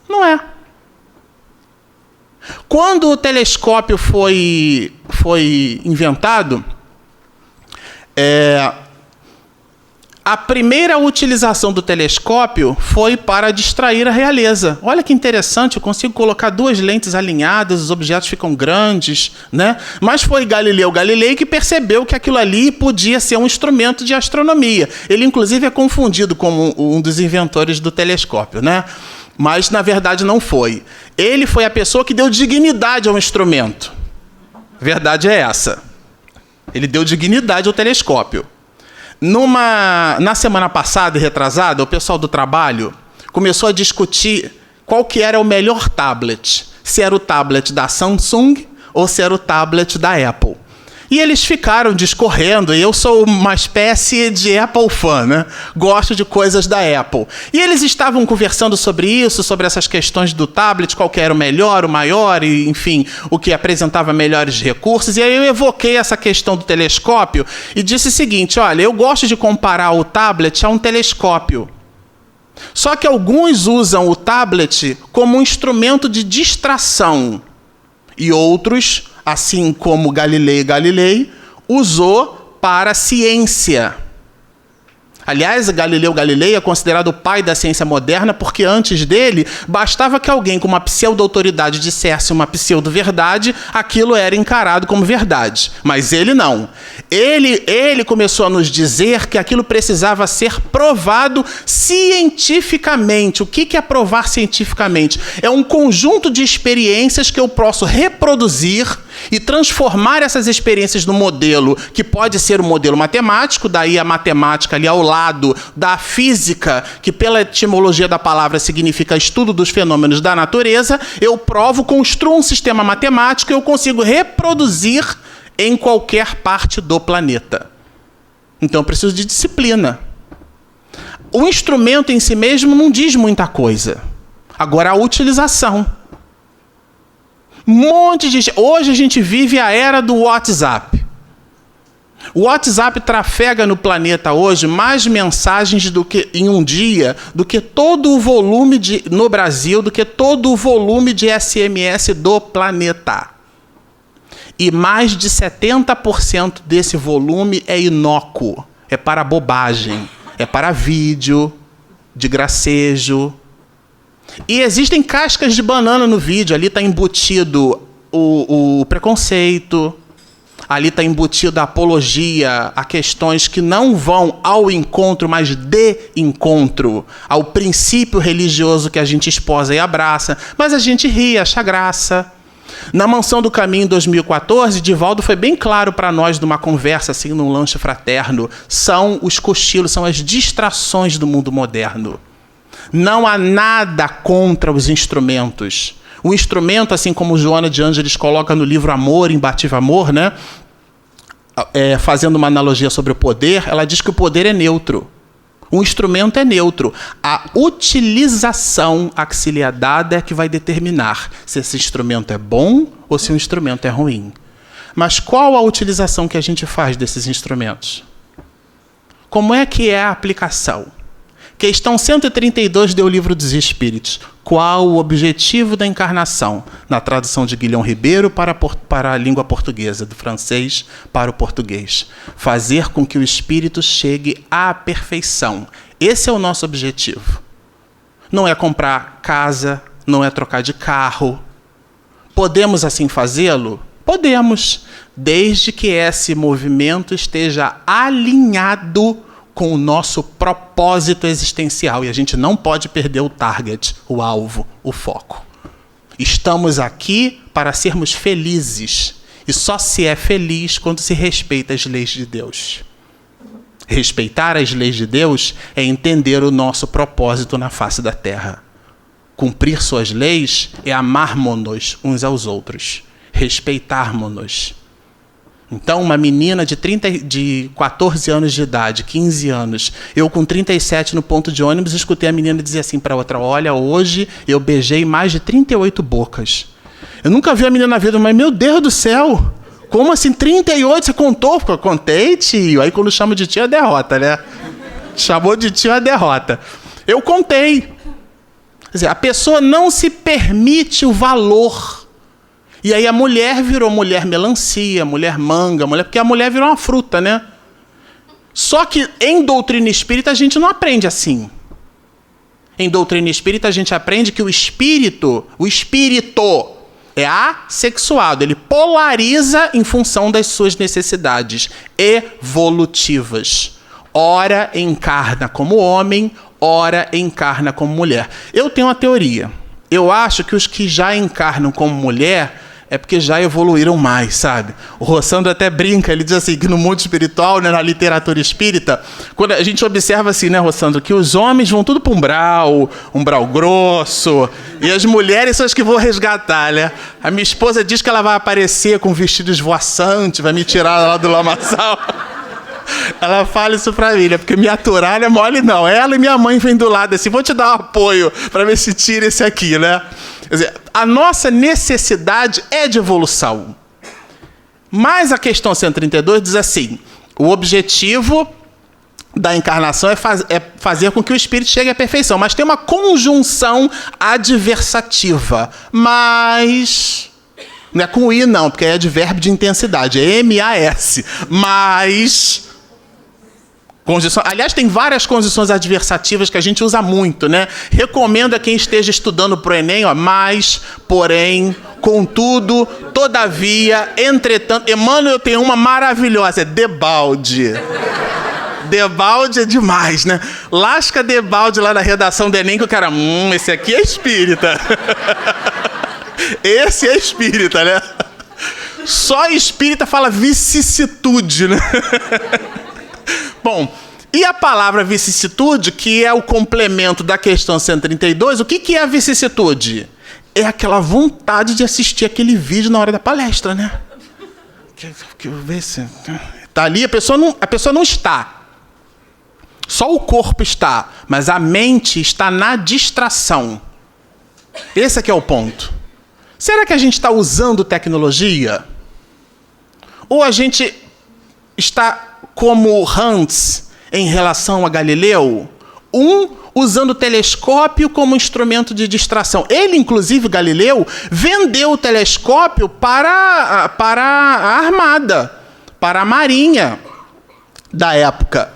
Não é. Quando o telescópio foi foi inventado, a primeira utilização do telescópio foi para distrair a realeza. Olha que interessante, eu consigo colocar 2 lentes alinhadas, os objetos ficam grandes, né? Mas foi Galileu Galilei que percebeu que aquilo ali podia ser um instrumento de astronomia. Ele, inclusive, é confundido como um dos inventores do telescópio, né? Mas, na verdade, não foi. Ele foi a pessoa que deu dignidade ao instrumento. A verdade é essa. Ele deu dignidade ao telescópio. Na semana passada e retrasada, o pessoal do trabalho começou a discutir qual que era o melhor tablet. Se era o tablet da Samsung ou se era o tablet da Apple. E eles ficaram discorrendo, e eu sou uma espécie de Apple fã, né? Gosto de coisas da Apple. E eles estavam conversando sobre isso, sobre essas questões do tablet, qual que era o melhor, o maior, e, enfim, o que apresentava melhores recursos. E aí eu evoquei essa questão do telescópio e disse o seguinte, olha, eu gosto de comparar o tablet a um telescópio. Só que alguns usam o tablet como um instrumento de distração e outros, assim como Galileu Galilei, usou para a ciência. Aliás, Galileu Galilei é considerado o pai da ciência moderna porque antes dele, bastava que alguém com uma pseudo-autoridade dissesse uma pseudo-verdade, aquilo era encarado como verdade. Mas ele não. Ele começou a nos dizer que aquilo precisava ser provado cientificamente. O que é provar cientificamente? É um conjunto de experiências que eu posso reproduzir e transformar essas experiências no modelo, que pode ser um modelo matemático, daí a matemática ali ao lado da física, que pela etimologia da palavra significa estudo dos fenômenos da natureza, eu provo, construo um sistema matemático e eu consigo reproduzir em qualquer parte do planeta. Então eu preciso de disciplina. O instrumento em si mesmo não diz muita coisa. Agora a utilização. Hoje a gente vive a era do WhatsApp. O WhatsApp trafega no planeta hoje mais mensagens do que em um dia do que todo o volume no Brasil, do que todo o volume de SMS do planeta. E mais de 70% desse volume é inócuo, é para bobagem, é para vídeo, de gracejo. E existem cascas de banana no vídeo. Ali está embutido o preconceito, ali está embutida a apologia a questões que não vão ao encontro, mas de encontro ao princípio religioso que a gente esposa e abraça, mas a gente ri, acha graça. Na Mansão do Caminho, em 2014, Divaldo foi bem claro para nós, numa conversa, assim, num lanche fraterno, são os cochilos, são as distrações do mundo moderno. Não há nada contra os instrumentos. O instrumento, assim como Joana de Ângeles coloca no livro Amor, Imbatível Amor, né? Fazendo uma analogia sobre o poder, ela diz que o poder é neutro. O instrumento é neutro. A utilização a que se lhe é dada é que vai determinar se esse instrumento é bom ou se o instrumento é ruim. Mas qual a utilização que a gente faz desses instrumentos? Como é que é a aplicação? Questão 132 do Livro dos Espíritos. Qual o objetivo da encarnação? Na tradução de Guilhom Ribeiro para a língua portuguesa, do francês para o português. Fazer com que o espírito chegue à perfeição. Esse é o nosso objetivo. Não é comprar casa, não é trocar de carro. Podemos assim fazê-lo? Podemos, desde que esse movimento esteja alinhado com o nosso propósito existencial. E a gente não pode perder o target, o alvo, o foco. Estamos aqui para sermos felizes. E só se é feliz quando se respeita as leis de Deus. Respeitar as leis de Deus é entender o nosso propósito na face da terra. Cumprir suas leis é amarmos-nos uns aos outros. Respeitarmos-nos. Então, uma menina de 14 anos de idade, 15 anos, eu com 37 no ponto de ônibus, escutei a menina dizer assim para outra, olha, hoje eu beijei mais de 38 bocas. Eu nunca vi a menina na vida, mas meu Deus do céu, como assim 38? Você contou? Eu contei, tio. Aí quando chama de tio é derrota, né? Chamou de tio é derrota. Eu contei. Quer dizer, a pessoa não se permite o valor E aí a mulher virou mulher melancia, mulher manga, porque a mulher virou uma fruta, né? Só que em doutrina espírita a gente não aprende assim. Em doutrina espírita a gente aprende que o espírito é assexuado, ele polariza em função das suas necessidades evolutivas. Ora encarna como homem, ora encarna como mulher. Eu tenho uma teoria. Eu acho que os que já encarnam como mulher é porque já evoluíram mais, sabe? O Rossandro até brinca, ele diz assim, que no mundo espiritual, né, na literatura espírita, quando a gente observa assim, né, Rossandro, que os homens vão tudo para umbral grosso, e as mulheres são as que vão resgatar, né? A minha esposa diz que ela vai aparecer com vestido esvoaçante, vai me tirar lá do lamaçal. Ela fala isso pra mim, né? Porque minha aturar não é mole, não. Ela e minha mãe vêm do lado assim, vou te dar um apoio para ver se tira esse aqui, né? Quer dizer, a nossa necessidade é de evolução. Mas a questão 132 diz assim, o objetivo da encarnação é fazer com que o espírito chegue à perfeição. Mas tem uma conjunção adversativa. Mas... não é com I, não, porque é advérbio de intensidade. É M-A-S. Mas... conjunção, aliás, tem várias conjunções adversativas que a gente usa muito, né? Recomendo a quem esteja estudando para o Enem, ó, mas, porém, contudo, todavia, entretanto... Emmanuel tem uma maravilhosa, é debalde. Debalde é demais, né? Lasca debalde lá na redação do Enem, que o cara... esse aqui é espírita. Esse é espírita, né? Só espírita fala vicissitude, né? Bom, e a palavra vicissitude, que é o complemento da questão 132, o que é a vicissitude? É aquela vontade de assistir aquele vídeo na hora da palestra, né? Ver se... tá ali, a pessoa não está. Só o corpo está, mas a mente está na distração. Esse aqui é o ponto. Será que a gente está usando tecnologia? Ou a gente está como Hans em relação a Galileu? Usando o telescópio como instrumento de distração. Ele, inclusive, Galileu, vendeu o telescópio para a armada, para a marinha da época.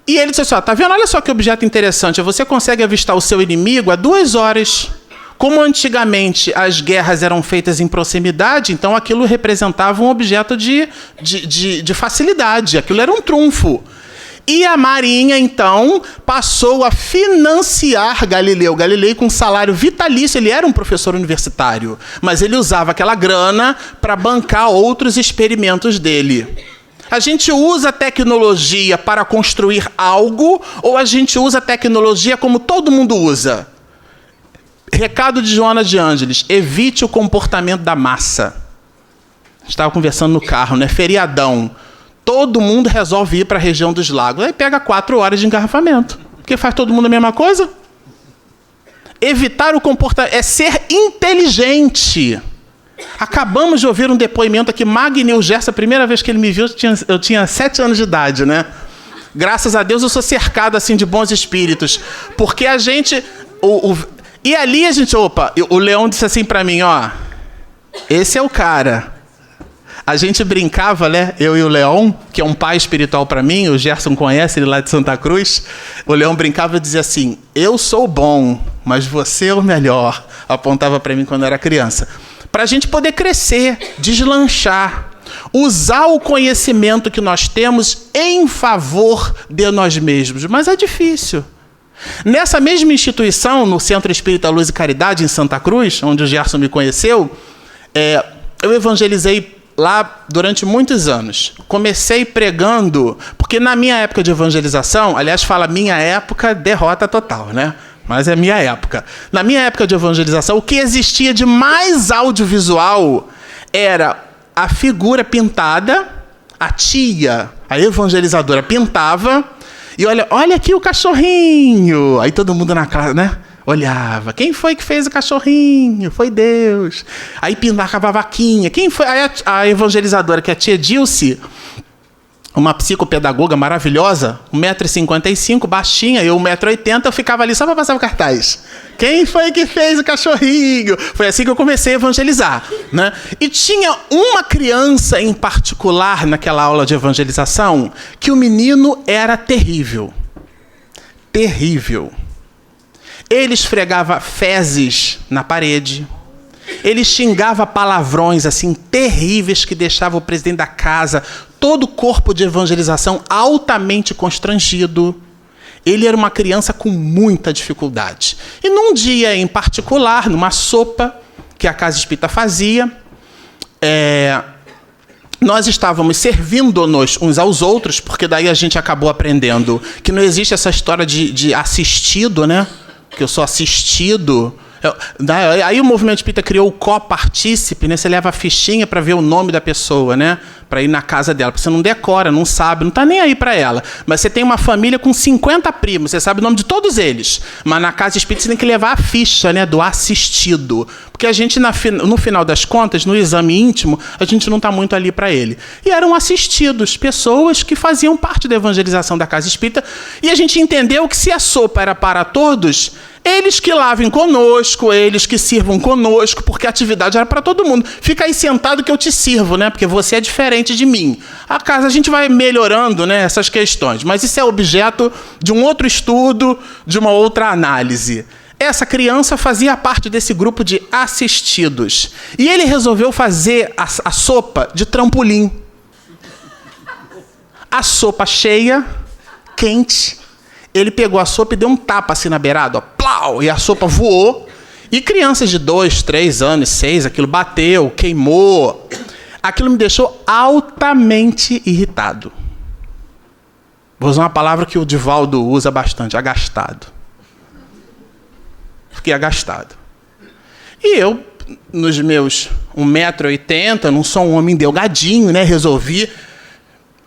E ele disse assim, tá vendo? Olha só que objeto interessante. Você consegue avistar o seu inimigo a 2 horas. Como antigamente as guerras eram feitas em proximidade, então aquilo representava um objeto de facilidade. Aquilo era um trunfo. E a Marinha, então, passou a financiar Galileu. Galileu, com salário vitalício, ele era um professor universitário, mas ele usava aquela grana para bancar outros experimentos dele. A gente usa a tecnologia para construir algo ou a gente usa a tecnologia como todo mundo usa? Recado de Joana de Ângeles, evite o comportamento da massa. A gente estava conversando no carro, né? Feriadão. Todo mundo resolve ir para a região dos lagos. Aí pega 4 horas de engarrafamento. Porque faz todo mundo a mesma coisa? Evitar o comportamento é ser inteligente. Acabamos de ouvir um depoimento aqui, Magneu Gerson, a primeira vez que ele me viu, eu tinha 7 anos de idade, né? Graças a Deus eu sou cercado assim de bons espíritos. Porque a gente... E ali a gente... o Leão disse assim para mim, ó... esse é o cara... A gente brincava, né? Eu e o Leão, que é um pai espiritual para mim, o Gerson conhece ele lá de Santa Cruz. O Leão brincava e dizia assim, eu sou bom, mas você é o melhor. Apontava para mim quando eu era criança. Para a gente poder crescer, deslanchar. Usar o conhecimento que nós temos em favor de nós mesmos. Mas é difícil. Nessa mesma instituição, no Centro Espírita Luz e Caridade, em Santa Cruz, onde o Gerson me conheceu, eu evangelizei lá durante muitos anos. Comecei pregando, porque na minha época de evangelização, aliás, fala minha época, derrota total, né? Mas é minha época. Na minha época de evangelização, o que existia de mais audiovisual era a figura pintada, a tia, a evangelizadora pintava, e olha aqui o cachorrinho. Aí todo mundo na casa, né? Olhava. Quem foi que fez o cachorrinho? Foi Deus. Aí pintava a vaquinha. Quem foi? Aí a evangelizadora, que é a tia Dilce, uma psicopedagoga maravilhosa, 1,55 m, baixinha, eu 1,80 m, eu ficava ali só para passar o cartaz. Quem foi que fez o cachorrinho? Foi assim que eu comecei a evangelizar, né? E tinha uma criança em particular naquela aula de evangelização que o menino era terrível. Terrível. Ele esfregava fezes na parede. Ele xingava palavrões assim terríveis que deixava o presidente da casa, todo o corpo de evangelização altamente constrangido. Ele era uma criança com muita dificuldade. E num dia em particular, numa sopa que a Casa Espírita fazia, nós estávamos servindo-nos uns aos outros, porque daí a gente acabou aprendendo que não existe essa história de assistido, né? Que eu sou assistido. Aí o movimento espírita criou o copartícipe, né? Você leva a fichinha para ver o nome da pessoa, né? Para ir na casa dela. Porque você não decora, não sabe, não está nem aí para ela. Mas você tem uma família com 50 primos, você sabe o nome de todos eles. Mas na casa espírita você tem que levar a ficha, né? Do assistido. Porque a gente, no final das contas, no exame íntimo, a gente não está muito ali para ele. E eram assistidos, pessoas que faziam parte da evangelização da casa espírita. E a gente entendeu que se a sopa era para todos, eles que lavem conosco, eles que sirvam conosco, porque a atividade era para todo mundo. Fica aí sentado que eu te sirvo, né? Porque você é diferente de mim. A casa a gente vai melhorando, né, essas questões, mas isso é objeto de um outro estudo, de uma outra análise. Essa criança fazia parte desse grupo de assistidos. E ele resolveu fazer a sopa de trampolim. A sopa cheia, quente. Ele pegou a sopa e deu um tapa assim na beirada, ó, plau, e a sopa voou. E crianças de 2, 3 anos, 6, aquilo bateu, queimou. Aquilo me deixou altamente irritado. Vou usar uma palavra que o Divaldo usa bastante, agastado. Fiquei agastado. E eu, nos meus 1,80 m, não sou um homem delgadinho, né? Resolvi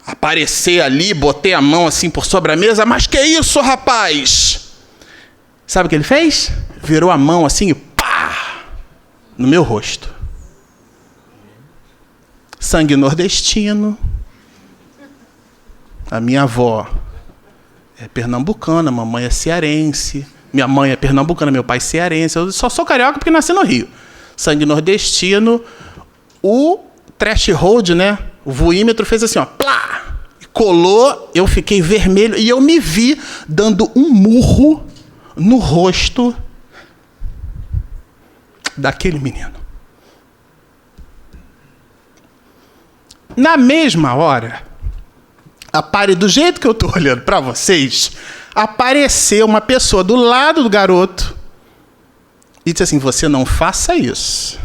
aparecer ali, botei a mão assim por sobre a mesa. Mas que isso, rapaz? Sabe o que ele fez? Virou a mão assim e pá! No meu rosto. Sangue nordestino. A minha avó é pernambucana, a mamãe é cearense. Minha mãe é pernambucana, meu pai é cearense. Eu só sou carioca porque nasci no Rio. Sangue nordestino. O threshold, né? O voímetro fez assim, ó, plá! Colou, eu fiquei vermelho e eu me vi dando um murro no rosto daquele menino. Na mesma hora, do jeito que eu estou olhando para vocês, apareceu uma pessoa do lado do garoto e disse assim, você não faça isso.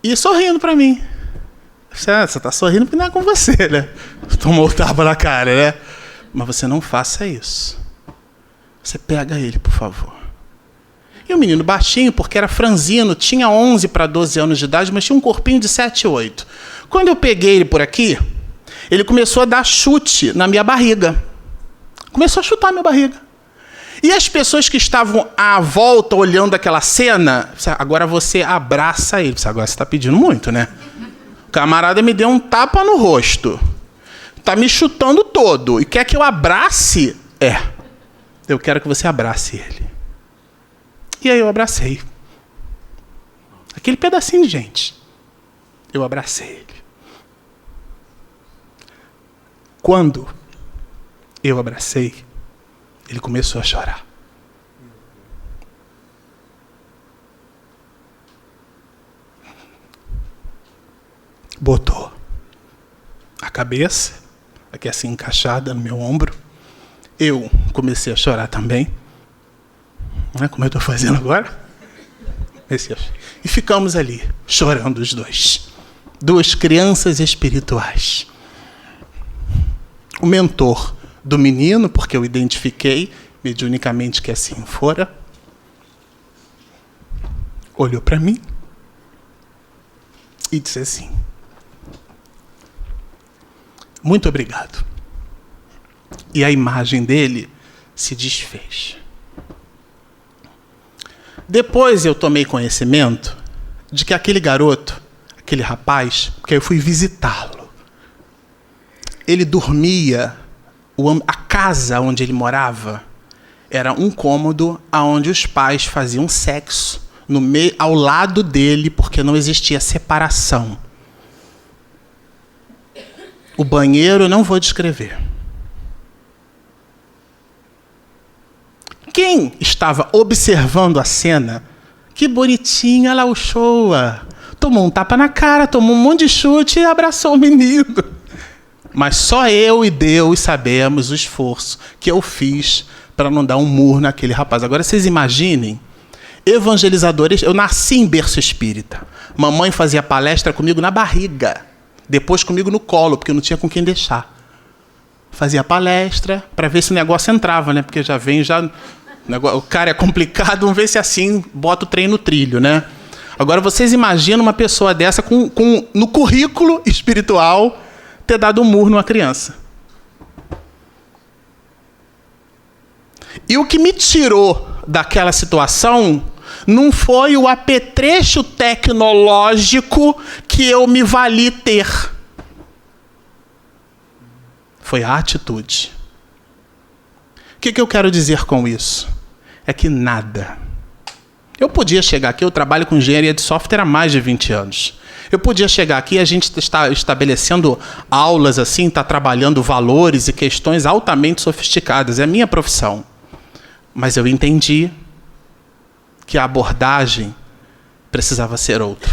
E sorrindo para mim. Você está sorrindo porque não é com você, né? Tomou o tapa na cara, né? Mas você não faça isso. Você pega ele, por favor. E o menino baixinho, porque era franzino, tinha 11 para 12 anos de idade, mas tinha um corpinho de 7, 8. Quando eu peguei ele por aqui, ele começou a dar chute na minha barriga. Começou a chutar a minha barriga. E as pessoas que estavam à volta, olhando aquela cena, agora você abraça ele. Agora você está pedindo muito, né? O camarada me deu um tapa no rosto. Está me chutando todo. E quer que eu abrace? Eu quero que você abrace ele. E aí eu abracei. Aquele pedacinho de gente. Eu abracei ele. Quando eu abracei, ele começou a chorar. Botou a cabeça, aqui assim encaixada no meu ombro. Eu comecei a chorar também. Como eu estou fazendo agora. E ficamos ali, chorando os dois. Duas crianças espirituais. O mentor do menino, porque eu identifiquei mediunicamente que assim fora, olhou para mim e disse assim, muito obrigado. E a imagem dele se desfez. Depois eu tomei conhecimento de que aquele garoto aquele rapaz, porque eu fui visitá-lo. Ele dormia, a casa onde ele morava era um cômodo onde os pais faziam sexo ao lado dele, porque não existia separação. O banheiro eu não vou descrever. Quem estava observando a cena, que bonitinha lá o Showa, tomou um tapa na cara, tomou um monte de chute e abraçou o menino. Mas só eu e Deus sabemos o esforço que eu fiz para não dar um murro naquele rapaz. Agora vocês imaginem, evangelizadores, eu nasci em berço espírita. Mamãe fazia palestra comigo na barriga, depois comigo no colo, porque eu não tinha com quem deixar. Fazia palestra para ver se o negócio entrava, né? Porque o cara é complicado, vamos ver se assim bota o trem no trilho, né? Agora vocês imaginam uma pessoa dessa no currículo espiritual ter dado um murro numa criança. E o que me tirou daquela situação não foi o apetrecho tecnológico que eu me vali ter. Foi a atitude. O que eu quero dizer com isso? É que nada. Eu podia chegar aqui, eu trabalho com engenharia de software há mais de 20 anos. Eu podia chegar aqui e a gente está estabelecendo aulas assim, está trabalhando valores e questões altamente sofisticadas. É a minha profissão. Mas eu entendi que a abordagem precisava ser outra.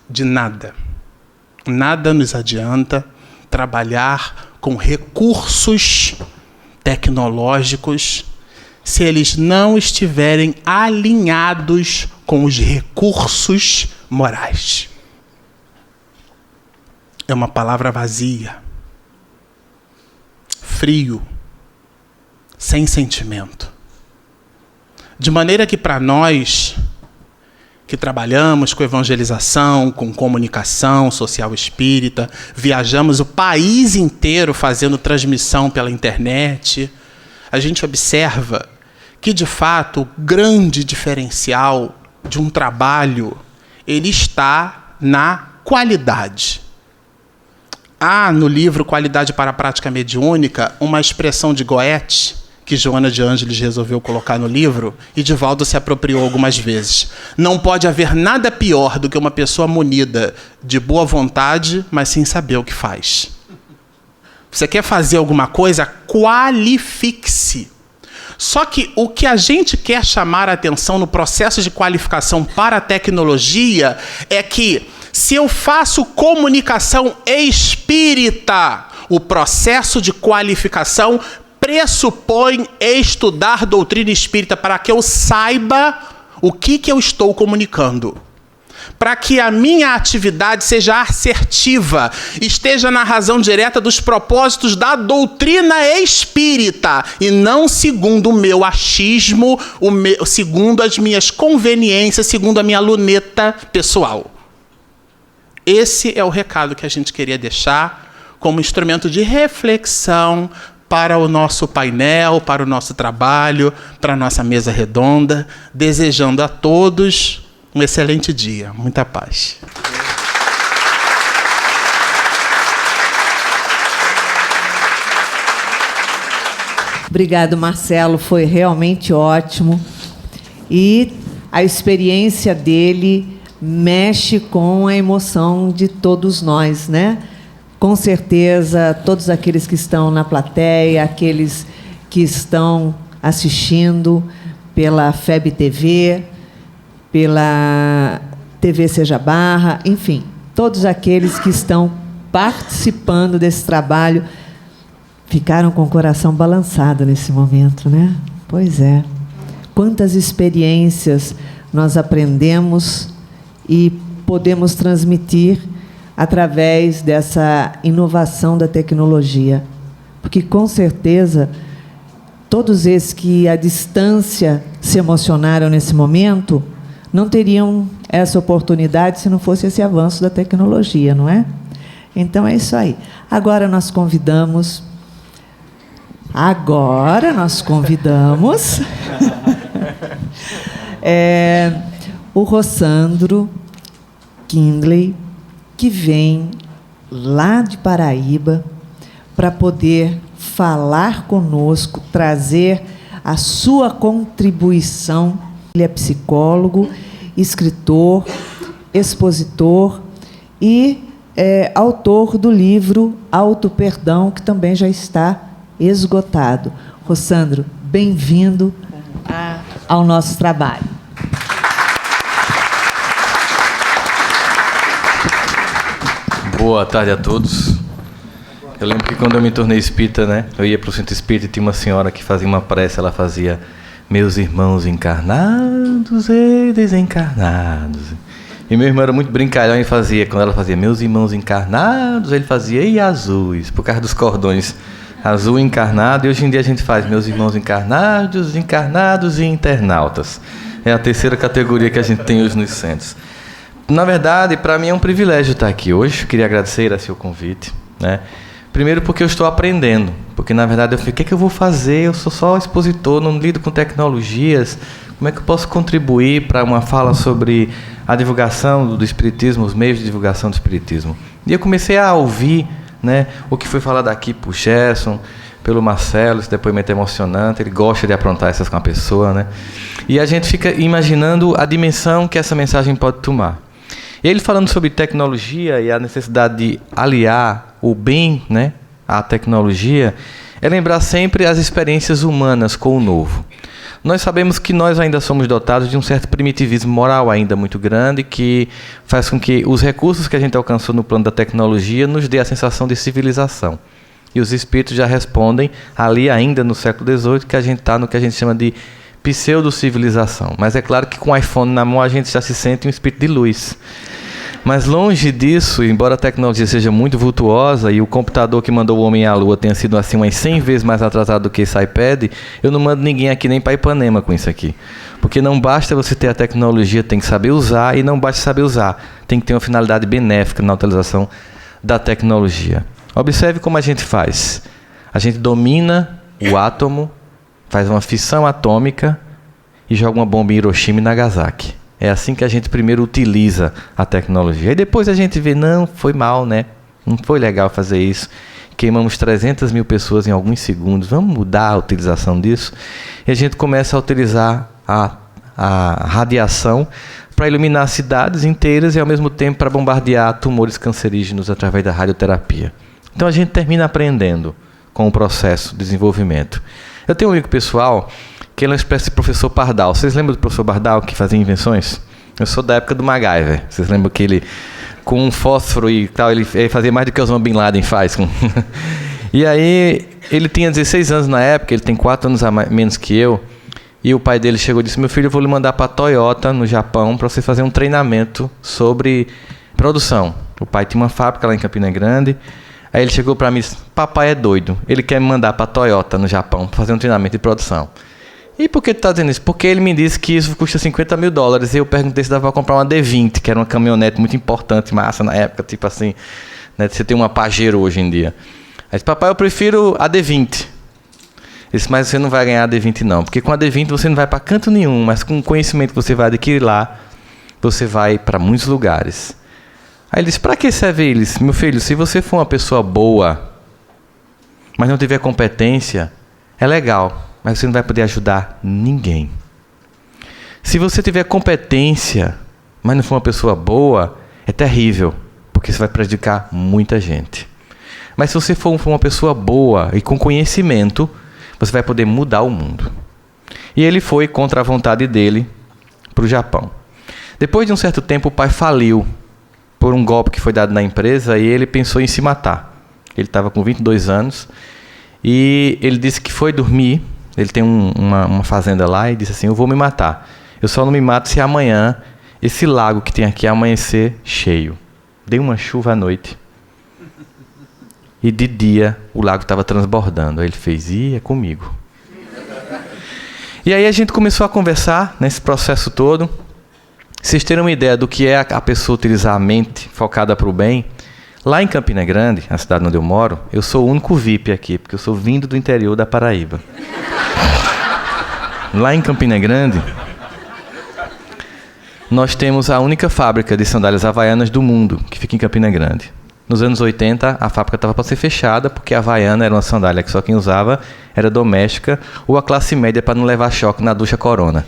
De nada. Nada nos adianta trabalhar com recursos tecnológicos se eles não estiverem alinhados com os recursos morais. É uma palavra vazia, frio, sem sentimento. De maneira que para nós que trabalhamos com evangelização, com comunicação social espírita, viajamos o país inteiro fazendo transmissão pela internet, a gente observa que, de fato, o grande diferencial de um trabalho, ele está na qualidade. Há no livro Qualidade para a Prática Mediúnica uma expressão de Goethe, que Joana de Ângeles resolveu colocar no livro, e Divaldo se apropriou algumas vezes. Não pode haver nada pior do que uma pessoa munida de boa vontade, mas sem saber o que faz. Você quer fazer alguma coisa? Qualifique-se. Só que o que a gente quer chamar a atenção no processo de qualificação para a tecnologia é que, se eu faço comunicação espírita, o processo de qualificação pressupõe estudar doutrina espírita para que eu saiba o que eu estou comunicando. Para que a minha atividade seja assertiva, esteja na razão direta dos propósitos da doutrina espírita, e não segundo o meu achismo, segundo as minhas conveniências, segundo a minha luneta pessoal. Esse é o recado que a gente queria deixar como instrumento de reflexão para o nosso painel, para o nosso trabalho, para a nossa mesa redonda, desejando a todos um excelente dia. Muita paz. Obrigado, Marcelo. Foi realmente ótimo. E a experiência dele mexe com a emoção de todos nós, né? Com certeza, todos aqueles que estão na plateia, aqueles que estão assistindo pela FEB TV, pela TV Seja Barra, enfim, todos aqueles que estão participando desse trabalho ficaram com o coração balançado nesse momento, né? Pois é. Quantas experiências nós aprendemos e podemos transmitir através dessa inovação da tecnologia. Porque, com certeza, todos esses que à distância se emocionaram nesse momento não teriam essa oportunidade se não fosse esse avanço da tecnologia, não é? Então, é isso aí. Agora nós convidamos o Rossandro Kindley, que vem lá de Paraíba para poder falar conosco, trazer a sua contribuição. Ele é psicólogo, escritor, expositor e autor do livro Auto Perdão, que também já está esgotado. Rossandro, bem-vindo ao nosso trabalho. Boa tarde a todos. Eu lembro que quando eu me tornei espírita, né, eu ia para o centro espírita e tinha uma senhora que fazia uma prece, ela fazia: meus irmãos encarnados e desencarnados. E meu irmão era muito brincalhão e fazia, quando ela fazia meus irmãos encarnados, ele fazia e azuis, por causa dos cordões. Azul encarnado, e hoje em dia a gente faz meus irmãos encarnados, encarnados e internautas. É a terceira categoria que a gente tem hoje nos centros. Na verdade, para mim é um privilégio estar aqui hoje. Queria agradecer a seu convite, né? Primeiro porque eu estou aprendendo, porque na verdade eu falei, o que é que eu vou fazer? Eu sou só expositor, não lido com tecnologias. Como é que eu posso contribuir para uma fala sobre a divulgação do espiritismo, os meios de divulgação do espiritismo? E eu comecei a ouvir, né, o que foi falado aqui por Gerson, pelo Marcelo, esse depoimento emocionante. Ele gosta de aprontar essas com a pessoa, né? E a gente fica imaginando a dimensão que essa mensagem pode tomar. E ele falando sobre tecnologia e a necessidade de aliar o bem, né, à tecnologia, é lembrar sempre as experiências humanas com o novo. Nós sabemos que nós ainda somos dotados de um certo primitivismo moral ainda muito grande, que faz com que os recursos que a gente alcançou no plano da tecnologia nos dê a sensação de civilização. E os espíritos já respondem ali ainda no século XVIII que a gente está no que a gente chama de pseudo-civilização. Mas é claro que com o iPhone na mão a gente já se sente um espírito de luz. Mas longe disso, embora a tecnologia seja muito vultuosa e o computador que mandou o homem à Lua tenha sido assim umas 100 vezes mais atrasado do que esse iPad, eu não mando ninguém aqui nem para Ipanema com isso aqui. Porque não basta você ter a tecnologia, tem que saber usar, e não basta saber usar, tem que ter uma finalidade benéfica na utilização da tecnologia. Observe como a gente faz. A gente domina o átomo, faz uma fissão atômica e joga uma bomba em Hiroshima e Nagasaki. É assim que a gente primeiro utiliza a tecnologia. E depois a gente vê, não, foi mal, né? Não foi legal fazer isso. Queimamos 300 mil pessoas em alguns segundos. Vamos mudar a utilização disso? E a gente começa a utilizar a radiação para iluminar cidades inteiras e, ao mesmo tempo, para bombardear tumores cancerígenos através da radioterapia. Então, a gente termina aprendendo com o processo de desenvolvimento. Eu tenho um amigo pessoal que ele é uma espécie de professor Pardal. Vocês lembram do professor Pardal que fazia invenções? Eu sou da época do MacGyver. Vocês lembram que ele, com um fósforo e tal, ele fazia mais do que Osama Bin Laden faz. E aí, ele tinha 16 anos na época, ele tem 4 anos a menos que eu, e o pai dele chegou e disse: meu filho, eu vou lhe mandar para a Toyota, no Japão, para você fazer um treinamento sobre produção. O pai tinha uma fábrica lá em Campina Grande. Aí ele chegou para mim e disse: papai é doido, ele quer me mandar para a Toyota, no Japão, para fazer um treinamento de produção. E por que tu está dizendo isso? Porque ele me disse que isso custa $50 mil. E eu perguntei se dava para comprar uma D20, que era uma caminhonete muito importante, massa na época, tipo assim, né? Você tem uma Pajero hoje em dia. Aí disse: papai, eu prefiro a D20. Ele disse: mas você não vai ganhar a D20 não, porque com a D20 você não vai para canto nenhum, mas com o conhecimento que você vai adquirir lá, você vai para muitos lugares. Aí ele disse: para que serve ele? Meu filho, se você for uma pessoa boa, mas não tiver competência, é legal, mas você não vai poder ajudar ninguém. Se você tiver competência, mas não for uma pessoa boa, é terrível, porque você vai prejudicar muita gente. Mas se você for uma pessoa boa e com conhecimento, você vai poder mudar o mundo. E ele foi, contra a vontade dele, para o Japão. Depois de um certo tempo, o pai faliu por um golpe que foi dado na empresa e ele pensou em se matar. Ele estava com 22 anos e ele disse que foi dormir. Ele tem uma fazenda lá e disse assim: eu vou me matar. Eu só não me mato se amanhã esse lago que tem aqui amanhecer cheio. Deu uma chuva à noite. E de dia o lago estava transbordando. Aí ele fez: é comigo. E aí a gente começou a conversar nesse processo todo. Vocês terem uma ideia do que é a pessoa utilizar a mente focada para o bem. Lá em Campina Grande, a cidade onde eu moro, eu sou o único VIP aqui, porque eu sou vindo do interior da Paraíba. Lá em Campina Grande, nós temos a única fábrica de sandálias havaianas do mundo, que fica em Campina Grande. Nos anos 80, a fábrica estava para ser fechada, porque a havaiana era uma sandália que só quem usava era doméstica, ou a classe média para não levar choque na ducha Corona.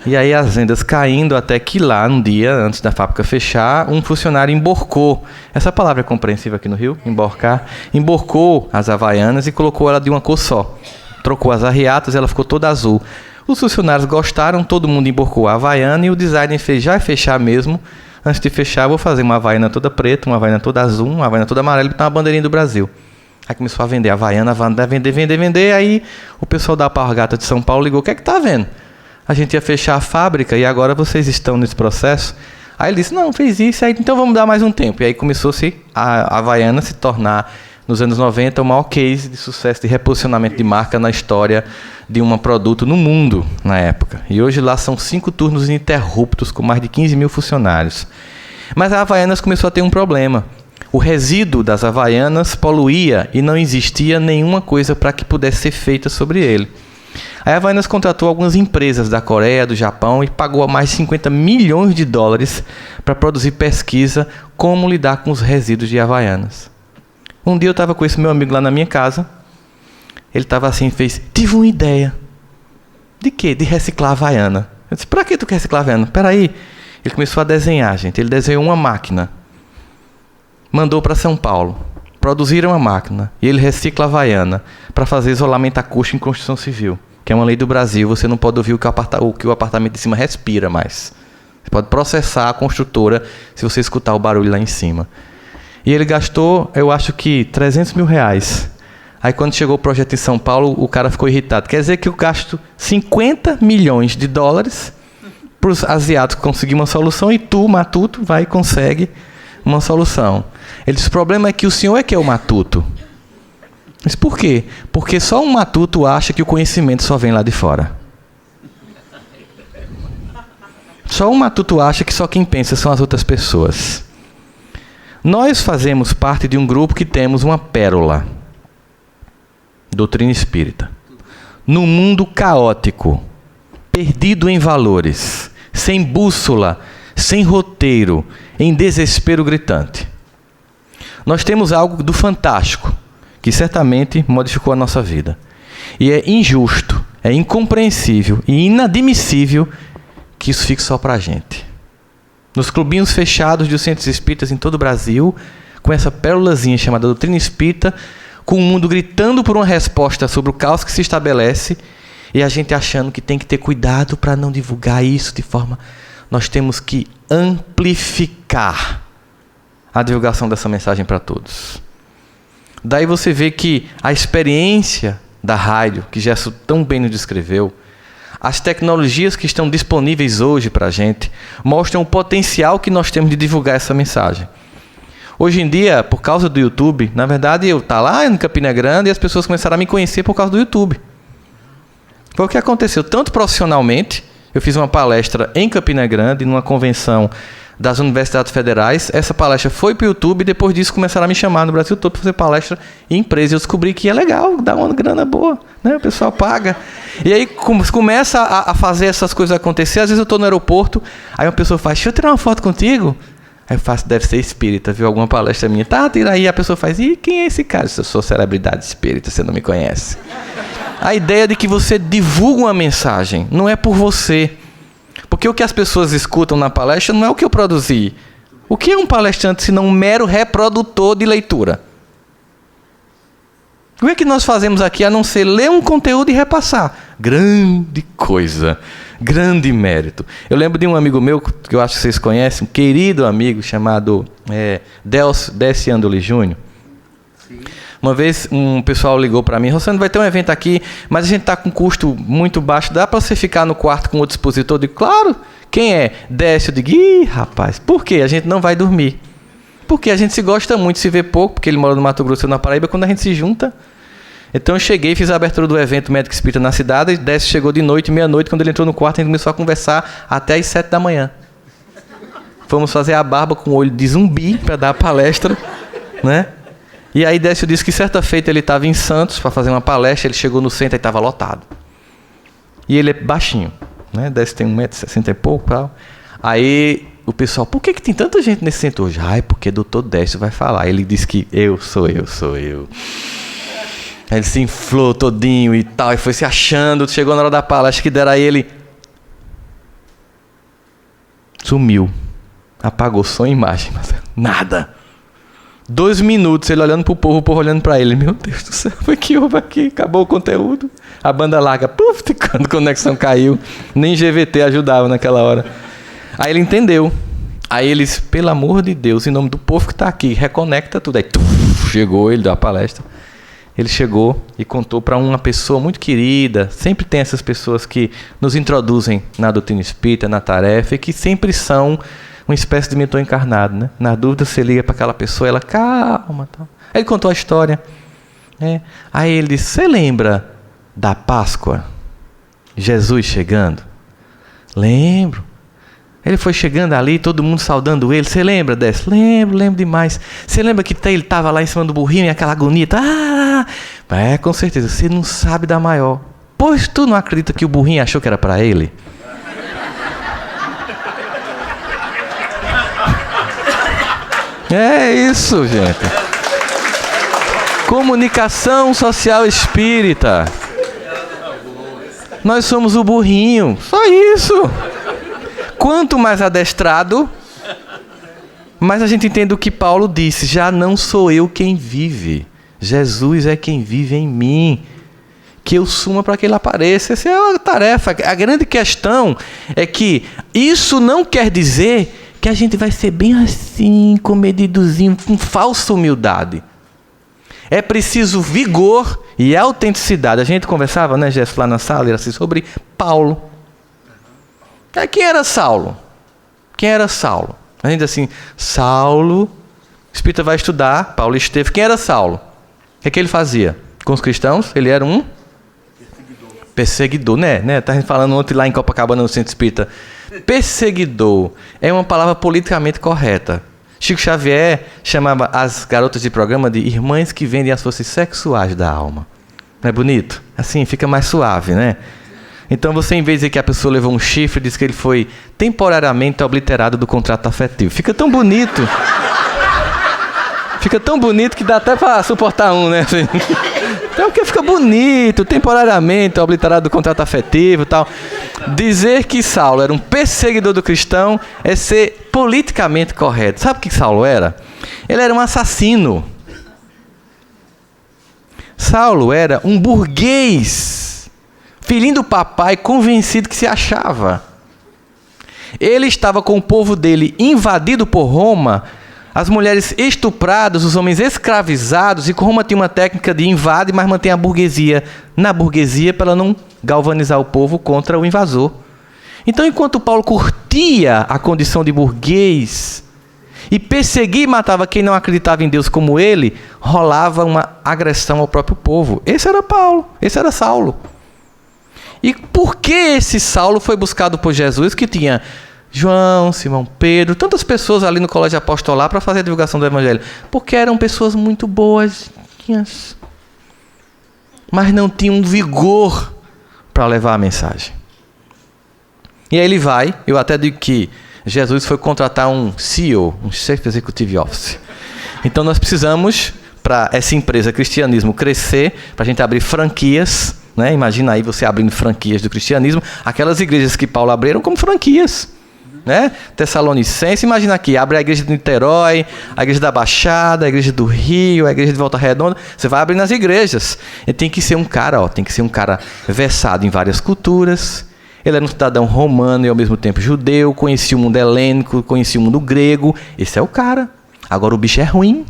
E aí as vendas caindo, até que lá, um dia antes da fábrica fechar, um funcionário emborcou. Essa palavra é compreensível aqui no Rio? Emborcar. Emborcou as havaianas e colocou ela de uma cor só. Trocou as arriatas e ela ficou toda azul. Os funcionários gostaram, todo mundo emborcou a havaiana e o designer fez, já fechar mesmo. Antes de fechar, vou fazer uma havaiana toda preta, uma havaiana toda azul, uma havaiana toda amarela e botar uma bandeirinha do Brasil. Aí começou a vender a havaiana, vender. Aí o pessoal da Alpargata de São Paulo ligou, o que é que tá vendo? A gente ia fechar a fábrica e agora vocês estão nesse processo. Aí ele disse, não, fez isso, aí, então vamos dar mais um tempo. E aí começou-se a havaiana se tornar, nos anos 90, o maior case de sucesso de reposicionamento de marca na história de um produto no mundo, na época. E hoje lá são 5 turnos ininterruptos, com mais de 15 mil funcionários. Mas a Havaianas começou a ter um problema. O resíduo das Havaianas poluía e não existia nenhuma coisa para que pudesse ser feita sobre ele. A Havaianas contratou algumas empresas da Coreia, do Japão e pagou mais de 50 milhões de dólares para produzir pesquisa como lidar com os resíduos de Havaianas. Um dia eu estava com esse meu amigo lá na minha casa. Ele estava assim, tive uma ideia. De quê? De reciclar a Havaiana. Eu disse, para que tu quer reciclar a Havaiana? Peraí. Ele começou a desenhar, gente. Ele desenhou uma máquina. Mandou para São Paulo. Produziram a máquina. E ele recicla a Havaiana para fazer isolamento acústico em construção civil. Que é uma lei do Brasil. Você não pode ouvir o que o apartamento de cima respira mais. Você pode processar a construtora se você escutar o barulho lá em cima. E ele gastou, eu acho que, 300 mil reais. Aí quando chegou o projeto em São Paulo, o cara ficou irritado. Quer dizer que eu gasto 50 milhões de dólares para os asiáticos conseguir uma solução e tu, matuto, vai e consegue uma solução. Ele disse, o problema é que o senhor é que é o matuto. Eu disse, por quê? Porque só um matuto acha que o conhecimento só vem lá de fora. Só um matuto acha que só quem pensa são as outras pessoas. Nós fazemos parte de um grupo que temos uma pérola. Doutrina espírita. No mundo caótico, perdido em valores, sem bússola, sem roteiro, em desespero gritante. Nós temos algo do fantástico, que certamente modificou a nossa vida. E é injusto, é incompreensível e inadmissível que isso fique só para a gente. Nos clubinhos fechados de centros espíritas em todo o Brasil, com essa pérolazinha chamada doutrina espírita, com o mundo gritando por uma resposta sobre o caos que se estabelece, e a gente achando que tem que ter cuidado para não divulgar isso de forma... Nós temos que amplificar a divulgação dessa mensagem para todos. Daí você vê que a experiência da rádio, que Gerson tão bem nos descreveu, as tecnologias que estão disponíveis hoje para a gente mostram o potencial que nós temos de divulgar essa mensagem. Hoje em dia, por causa do YouTube, na verdade, eu estava lá em Campina Grande e as pessoas começaram a me conhecer por causa do YouTube. Foi o que aconteceu, tanto profissionalmente, eu fiz uma palestra em Campina Grande, numa convenção das universidades federais. Essa palestra foi para o YouTube e depois disso começaram a me chamar no Brasil todo para fazer palestra em empresa. Eu descobri que é legal, dá uma grana boa, né? O pessoal paga. E aí começa a fazer essas coisas acontecer. Às vezes eu estou no aeroporto, aí uma pessoa faz, deixa eu tirar uma foto contigo? Aí eu faço, deve ser espírita, viu alguma palestra minha. Tá, tira aí. A pessoa faz, e quem é esse cara? Eu sou celebridade espírita, você não me conhece. A ideia de que você divulga uma mensagem não é por você. Porque o que as pessoas escutam na palestra não é o que eu produzi. O que é um palestrante se não um mero reprodutor de leitura? O que é que nós fazemos aqui a não ser ler um conteúdo e repassar? Grande coisa, grande mérito. Eu lembro de um amigo meu, que eu acho que vocês conhecem, um querido amigo chamado Décio Andoli Júnior. Uma vez um pessoal ligou para mim, Rossano, vai ter um evento aqui, mas a gente está com custo muito baixo, dá para você ficar no quarto com outro expositor? Eu digo, claro. Quem é? Décio. Eu digo, ih, rapaz, por quê? A gente não vai dormir. Porque a gente se gosta muito, se vê pouco, porque ele mora no Mato Grosso e na Paraíba, quando a gente se junta. Então eu cheguei, fiz a abertura do evento Médico Espírita na cidade, e Décio chegou de noite, meia-noite, quando ele entrou no quarto, a gente começou a conversar até às 7 da manhã. Fomos fazer a barba com o olho de zumbi para dar a palestra, né? E aí Décio disse que certa feita ele estava em Santos para fazer uma palestra, ele chegou no centro e estava lotado. E ele é baixinho, né? Desce tem 1,60 m e pouco, tal. Aí o pessoal, por que tem tanta gente nesse centro hoje? Ai, porque doutor Décio vai falar. Ele disse que sou eu. Aí ele se inflou todinho e tal, e foi se achando, chegou na hora da palestra que deram a ele. Sumiu. Apagou só a imagem, mas nada. 2 minutos ele olhando pro povo, o povo olhando para ele. Meu Deus do céu, foi que houve aqui? Acabou o conteúdo. A banda larga, puf, quando a conexão caiu. Nem GVT ajudava naquela hora. Aí ele entendeu. Aí eles, pelo amor de Deus, em nome do povo que está aqui, reconecta tudo. Aí chegou, ele deu a palestra. Ele chegou e contou para uma pessoa muito querida. Sempre tem essas pessoas que nos introduzem na doutrina espírita, na tarefa, e que sempre são uma espécie de mentor encarnado, né? Na dúvida, você liga para aquela pessoa, ela, calma. Tal. Aí ele contou a história. Aí ele disse, você lembra da Páscoa? Jesus chegando? Lembro. Ele foi chegando ali, todo mundo saudando ele. Você lembra dessa? Lembro demais. Você lembra que ele estava lá em cima do burrinho e aquela agonia? Com certeza. Você não sabe da maior. Pois tu não acredita que o burrinho achou que era para ele? É isso, gente. Comunicação social espírita. Nós somos o burrinho. Só isso. Quanto mais adestrado, mais a gente entende o que Paulo disse. Já não sou eu quem vive. Jesus é quem vive em mim. Que eu suma para que ele apareça. Essa é a tarefa. A grande questão é que isso não quer dizer que a gente vai ser bem assim, comedidozinho, com falsa humildade. É preciso vigor e autenticidade. A gente conversava, né, Jéssica, lá na sala, era assim, sobre Paulo. Quem era Saulo? A gente diz assim, Saulo, o Espírita vai estudar, Paulo esteve. Quem era Saulo? O que ele fazia? Com os cristãos, ele era um perseguidor, né? Tá falando ontem lá em Copacabana, no Centro Espírita. Perseguidor é uma palavra politicamente correta. Chico Xavier chamava as garotas de programa de irmãs que vendem as forças sexuais da alma. Não é bonito? Assim, fica mais suave, né? Então você, em vez de dizer que a pessoa levou um chifre, diz que ele foi temporariamente obliterado do contrato afetivo. Fica tão bonito. Fica tão bonito que dá até para suportar um, né? Então, porque fica bonito, temporariamente obliterado do contrato afetivo e tal. Dizer que Saulo era um perseguidor do cristão é ser politicamente correto. Sabe o que Saulo era? Ele era um assassino. Saulo era um burguês, filhinho do papai, convencido que se achava. Ele estava com o povo dele invadido por Roma, as mulheres estupradas, os homens escravizados, e Roma tinha uma técnica de invade, mas mantém a burguesia na burguesia para ela não galvanizar o povo contra o invasor. Então, enquanto Paulo curtia a condição de burguês e perseguia e matava quem não acreditava em Deus como ele, rolava uma agressão ao próprio povo. Esse era Paulo, esse era Saulo. E por que esse Saulo foi buscado por Jesus, que tinha João, Simão Pedro, tantas pessoas ali no colégio apostolar para fazer a divulgação do evangelho? Porque eram pessoas muito boas, mas não tinham vigor para levar a mensagem. E aí ele vai, eu até digo que Jesus foi contratar um CEO, um Chief Executive Officer. Então nós precisamos, para essa empresa Cristianismo crescer, para a gente abrir franquias, né? Imagina aí você abrindo franquias do cristianismo, aquelas igrejas que Paulo abriram como franquias, né? Tessalonicense, imagina aqui, abre a igreja de Niterói, a igreja da Baixada, a igreja do Rio, a igreja de Volta Redonda, você vai abrindo as igrejas. E tem que ser um cara, tem que ser um cara versado em várias culturas. Ele era um cidadão romano e ao mesmo tempo judeu, conhecia o mundo helênico, conhecia o mundo grego. Esse é o cara. Agora o bicho é ruim.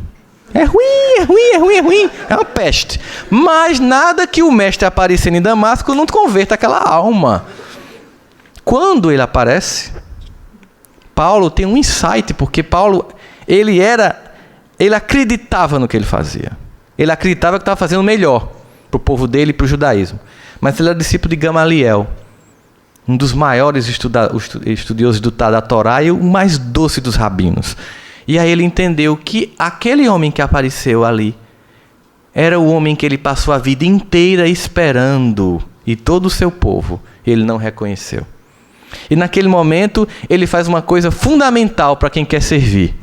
É ruim. É uma peste. Mas nada que o mestre aparecendo em Damasco não converta aquela alma. Quando ele aparece, Paulo tem um insight, porque Paulo, ele acreditava no que ele fazia. Ele acreditava que estava fazendo o melhor para o povo dele e para o judaísmo. Mas ele era discípulo de Gamaliel, um dos maiores estudiosos da Torá e o mais doce dos rabinos. E aí ele entendeu que aquele homem que apareceu ali era o homem que ele passou a vida inteira esperando, e todo o seu povo ele não reconheceu. E naquele momento, ele faz uma coisa fundamental para quem quer servir.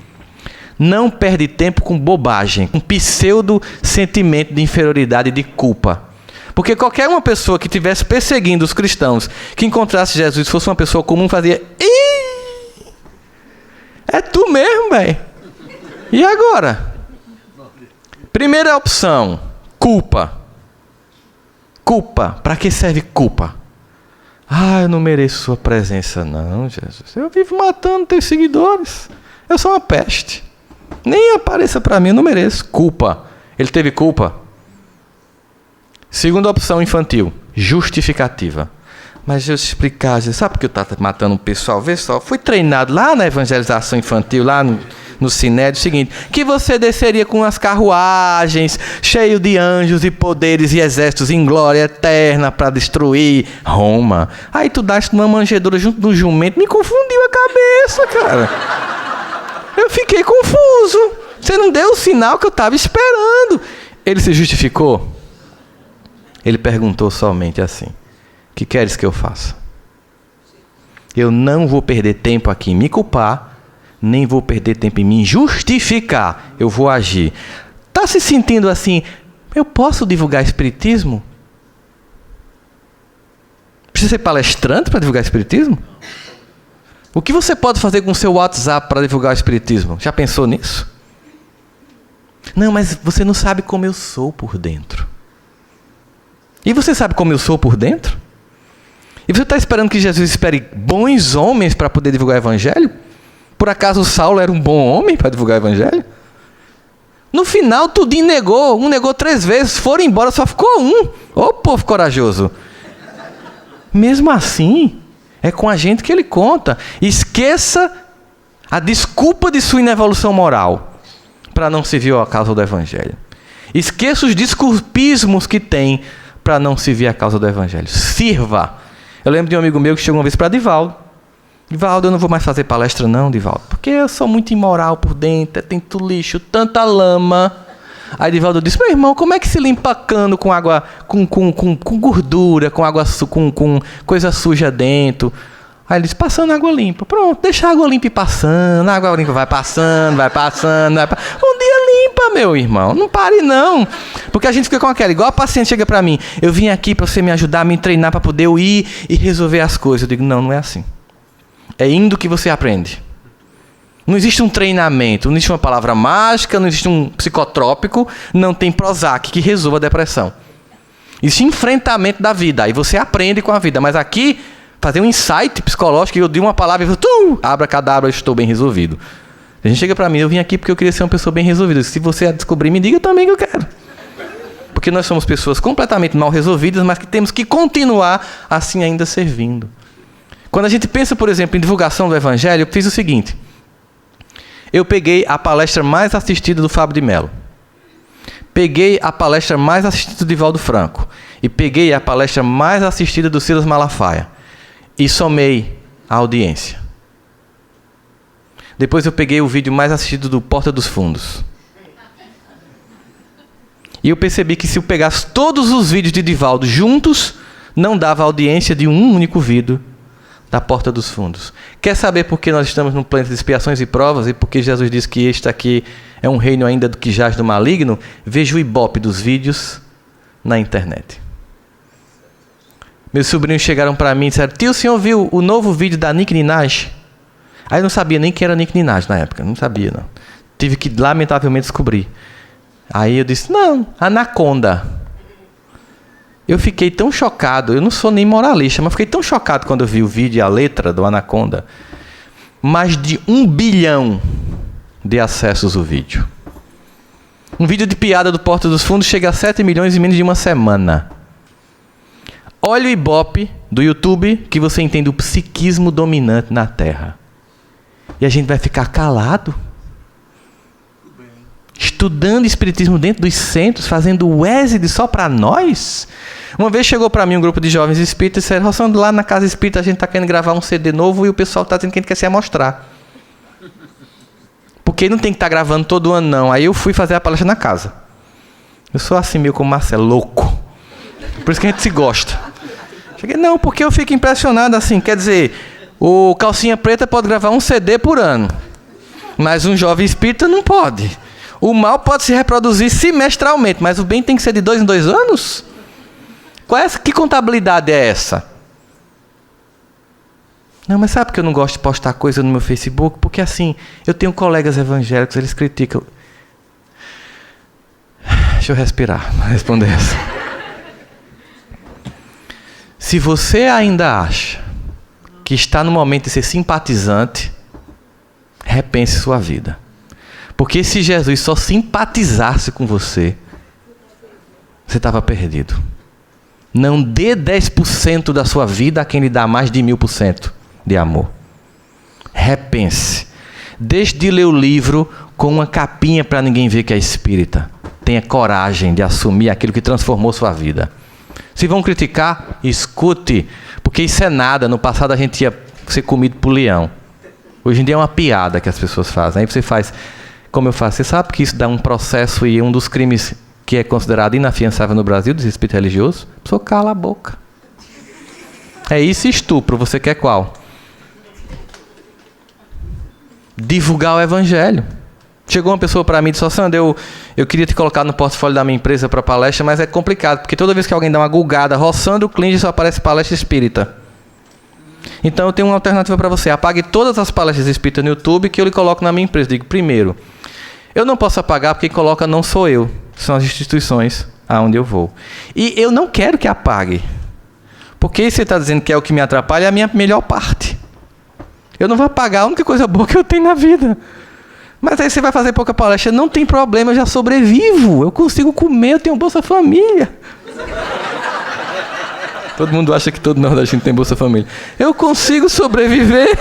Não perde tempo com bobagem, com pseudo sentimento de inferioridade e de culpa. Porque qualquer uma pessoa que estivesse perseguindo os cristãos, que encontrasse Jesus, fosse uma pessoa comum, fazia: ih, é tu mesmo, velho. E agora? Primeira opção, culpa. Culpa. Para que serve culpa? Eu não mereço sua presença, não, Jesus. Eu vivo matando teus seguidores. Eu sou uma peste. Nem apareça para mim, eu não mereço. Culpa. Ele teve culpa? Segunda opção infantil, justificativa. Mas eu te explicar, sabe por que eu estava matando um pessoal? Vê só, fui treinado lá na evangelização infantil, lá no Sinédrio, o seguinte, que você desceria com as carruagens, cheio de anjos e poderes e exércitos em glória eterna para destruir Roma. Aí tu daste uma manjedoura junto do jumento, me confundiu a cabeça, cara. Eu fiquei confuso. Você não deu o sinal que eu estava esperando. Ele se justificou? Ele perguntou somente assim: que queres que eu faça? Eu não vou perder tempo aqui em me culpar, nem vou perder tempo em me justificar. Eu vou agir. Está se sentindo assim? Eu posso divulgar espiritismo? Precisa ser palestrante para divulgar espiritismo? O que você pode fazer com o seu WhatsApp para divulgar o espiritismo? Já pensou nisso? Não, mas você não sabe como eu sou por dentro. E você sabe como eu sou por dentro? E você está esperando que Jesus espere bons homens para poder divulgar o evangelho? Por acaso Saulo era um bom homem para divulgar o evangelho? No final, tudinho negou. Um negou 3 vezes. Foram embora, só ficou um. Ô povo corajoso. Mesmo assim, é com a gente que ele conta. Esqueça a desculpa de sua inevolução moral para não servir a causa do evangelho. Esqueça os desculpismos que tem para não servir a causa do evangelho. Sirva. Eu lembro de um amigo meu que chegou uma vez para Divaldo. Divaldo, eu não vou mais fazer palestra não, Divaldo, porque eu sou muito imoral por dentro, tem tanto lixo, tanta lama. Aí Divaldo disse: meu irmão, como é que se limpa cano com água, com gordura, com água, com coisa suja dentro? Aí ele disse: passando água limpa. Pronto, deixa a água limpa e passando, a água limpa vai passando, vai passando. Um dia limpa, meu irmão, não pare não. Porque a gente fica com aquela, igual a paciente chega para mim: eu vim aqui para você me ajudar, me treinar para poder eu ir e resolver as coisas. Eu digo: não, não é assim. É indo que você aprende. Não existe um treinamento, não existe uma palavra mágica, não existe um psicotrópico, não tem Prozac que resolva a depressão. Existe enfrentamento da vida, aí você aprende com a vida. Mas aqui, fazer um insight psicológico, eu digo uma palavra e eu abracadabra, estou bem resolvido. A gente chega para mim: eu vim aqui porque eu queria ser uma pessoa bem resolvida. Se você descobrir, me diga também que eu quero. Porque nós somos pessoas completamente mal resolvidas, mas que temos que continuar assim ainda servindo. Quando a gente pensa, por exemplo, em divulgação do evangelho, eu fiz o seguinte: eu peguei a palestra mais assistida do Fábio de Mello, peguei a palestra mais assistida do Divaldo Franco e peguei a palestra mais assistida do Silas Malafaia e somei a audiência. Depois eu peguei o vídeo mais assistido do Porta dos Fundos. E eu percebi que se eu pegasse todos os vídeos de Divaldo juntos, não dava audiência de um único vídeo da Porta dos Fundos. Quer saber por que nós estamos no planeta de expiações e provas e por que Jesus diz que este aqui é um reino ainda do que jaz do maligno? Veja o ibope dos vídeos na internet. Meus sobrinhos chegaram para mim e disseram: tio, o senhor viu o novo vídeo da Nicki Minaj? Aí eu não sabia nem quem era Nicki Minaj na época, não sabia não. Tive que lamentavelmente descobrir. Aí eu disse: não, Anaconda. Eu fiquei tão chocado, eu não sou nem moralista, mas fiquei tão chocado quando eu vi o vídeo e a letra do Anaconda. Mais de 1 bilhão de acessos o vídeo. Um vídeo de piada do Porta dos Fundos chega a 7 milhões em menos de uma semana. Olha o ibope do YouTube que você entende o psiquismo dominante na Terra. E a gente vai ficar calado? Estudando espiritismo dentro dos centros, fazendo o ESID só para nós? Uma vez chegou para mim um grupo de jovens espíritas e disseram: Rossandro, lá na casa espírita a gente está querendo gravar um CD novo e o pessoal está dizendo que a gente quer se amostrar. Porque não tem que estar gravando todo ano não. Aí eu fui fazer a palestra na casa. Eu sou assim meio como Marcelo, louco. Por isso que a gente se gosta. Cheguei: não, porque eu fico impressionado assim, quer dizer, O calcinha preta pode gravar um CD por ano, mas um jovem espírita não pode. O mal pode se reproduzir semestralmente, mas o bem tem que ser de 2 em 2 anos? Que contabilidade é essa? Não, mas sabe por que eu não gosto de postar coisa no meu Facebook? Porque assim, eu tenho colegas evangélicos, eles criticam. Deixa eu respirar para responder essa. Se você ainda acha que está no momento de ser simpatizante, repense sua vida. Porque se Jesus só simpatizasse com você, você estava perdido. Não dê 10% da sua vida a quem lhe dá mais de 1000% de amor. Repense. Deixe de ler o livro com uma capinha para ninguém ver que é espírita. Tenha coragem de assumir aquilo que transformou sua vida. Se vão criticar, escute, porque isso é nada. No passado a gente ia ser comido por leão. Hoje em dia é uma piada que as pessoas fazem. Aí você faz, como eu faço, você sabe que isso dá um processo e um dos crimes que é considerado inafiançável no Brasil, dos espíritos religiosos, a pessoa cala a boca. É isso, estupro, você quer qual? Divulgar o evangelho. Chegou uma pessoa para mim e disse: Sandra, eu queria te colocar no portfólio da minha empresa para palestra, mas é complicado, porque toda vez que alguém dá uma gulgada roçando o clinge, só aparece palestra espírita. Então eu tenho uma alternativa para você: apague todas as palestras espíritas no YouTube que eu lhe coloco na minha empresa. Digo, primeiro, eu não posso apagar porque quem coloca não sou eu, são as instituições aonde eu vou. E eu não quero que apague, porque você está dizendo que é o que me atrapalha, é a minha melhor parte. Eu não vou apagar a única coisa boa que eu tenho na vida. Mas aí você vai fazer pouca palestra, não tem problema, eu já sobrevivo, eu consigo comer, eu tenho Bolsa Família. Todo mundo acha que todo nordestino tem Bolsa Família. Eu consigo sobreviver.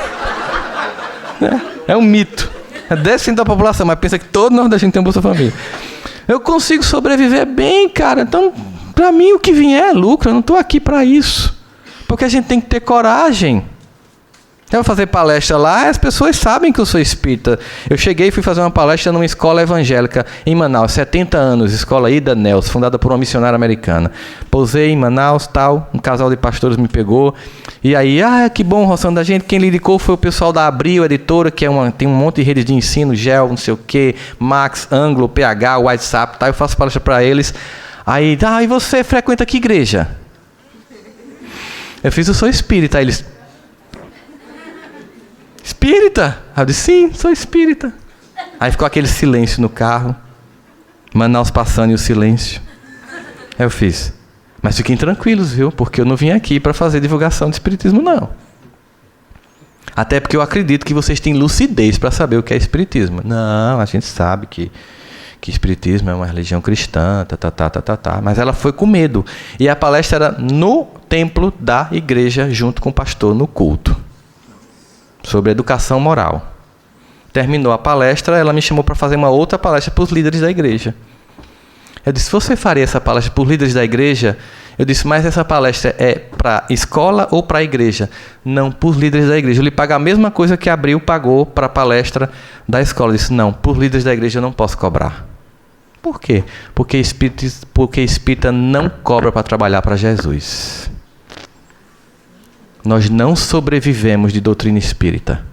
É um mito. É 10% da população, mas pensa que todo nordestino tem Bolsa Família. Eu consigo sobreviver bem, cara. Então, para mim, o que vier é lucro. Eu não estou aqui para isso. Porque a gente tem que ter coragem. Eu vou fazer palestra lá, as pessoas sabem que eu sou espírita. Eu cheguei e fui fazer uma palestra numa escola evangélica em Manaus, 70 anos, escola Ida Nelson, fundada por uma missionária americana. Pousei em Manaus, tal, um casal de pastores me pegou. E aí, que bom, roçando da gente. Quem lhe indicou foi o pessoal da Abril, editora, que tem um monte de redes de ensino, GEL, não sei o quê, Max, Anglo, PH, WhatsApp, tal. Eu faço palestra para eles. Aí, e você frequenta que igreja? Eu sou espírita. Aí eles... Espírita? Eu disse, sim, sou espírita. Aí ficou aquele silêncio no carro. Manaus passando e o silêncio. Aí eu fiz, mas fiquem tranquilos, viu? Porque eu não vim aqui para fazer divulgação de espiritismo, não. Até porque eu acredito que vocês têm lucidez para saber o que é espiritismo. Não, a gente sabe que espiritismo é uma religião cristã, Mas ela foi com medo. E a palestra era no templo da igreja, junto com o pastor, no culto. Sobre educação moral. Terminou a palestra, ela me chamou para fazer uma outra palestra para os líderes da igreja. Eu disse, você faria essa palestra para os líderes da igreja? Eu disse, mas essa palestra é para a escola ou para a igreja? Não, para os líderes da igreja. Eu lhe pago a mesma coisa que Abril pagou para a palestra da escola. Eu disse, não, para os líderes da igreja eu não posso cobrar. Por quê? Porque espírita não cobra para trabalhar para Jesus. Nós não sobrevivemos de doutrina espírita.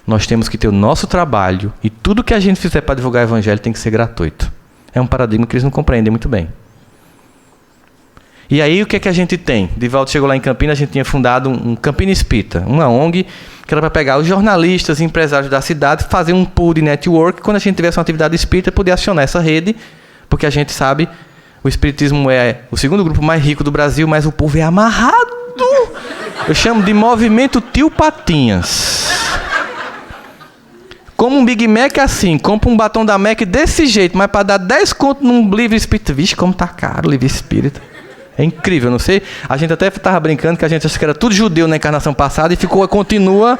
Nós temos que ter o nosso trabalho e tudo que a gente fizer para divulgar o evangelho tem que ser gratuito. É um paradigma que eles não compreendem muito bem. E aí o que é que a gente tem? Divaldo chegou lá em Campinas, a gente tinha fundado um Campina Espírita, uma ONG, que era para pegar os jornalistas e empresários da cidade, fazer um pool de network, quando a gente tivesse uma atividade espírita, poder acionar essa rede, porque a gente sabe, o espiritismo é o segundo grupo mais rico do Brasil, mas o povo é amarrado. Eu chamo de movimento tio Patinhas. Como um Big Mac assim, compra um batom da Mac desse jeito, mas para dar 10 conto num livro espírita. Vixe, como tá caro o livro espírita. É incrível, não sei. A gente até estava brincando que a gente achava que era tudo judeu na encarnação passada e continua.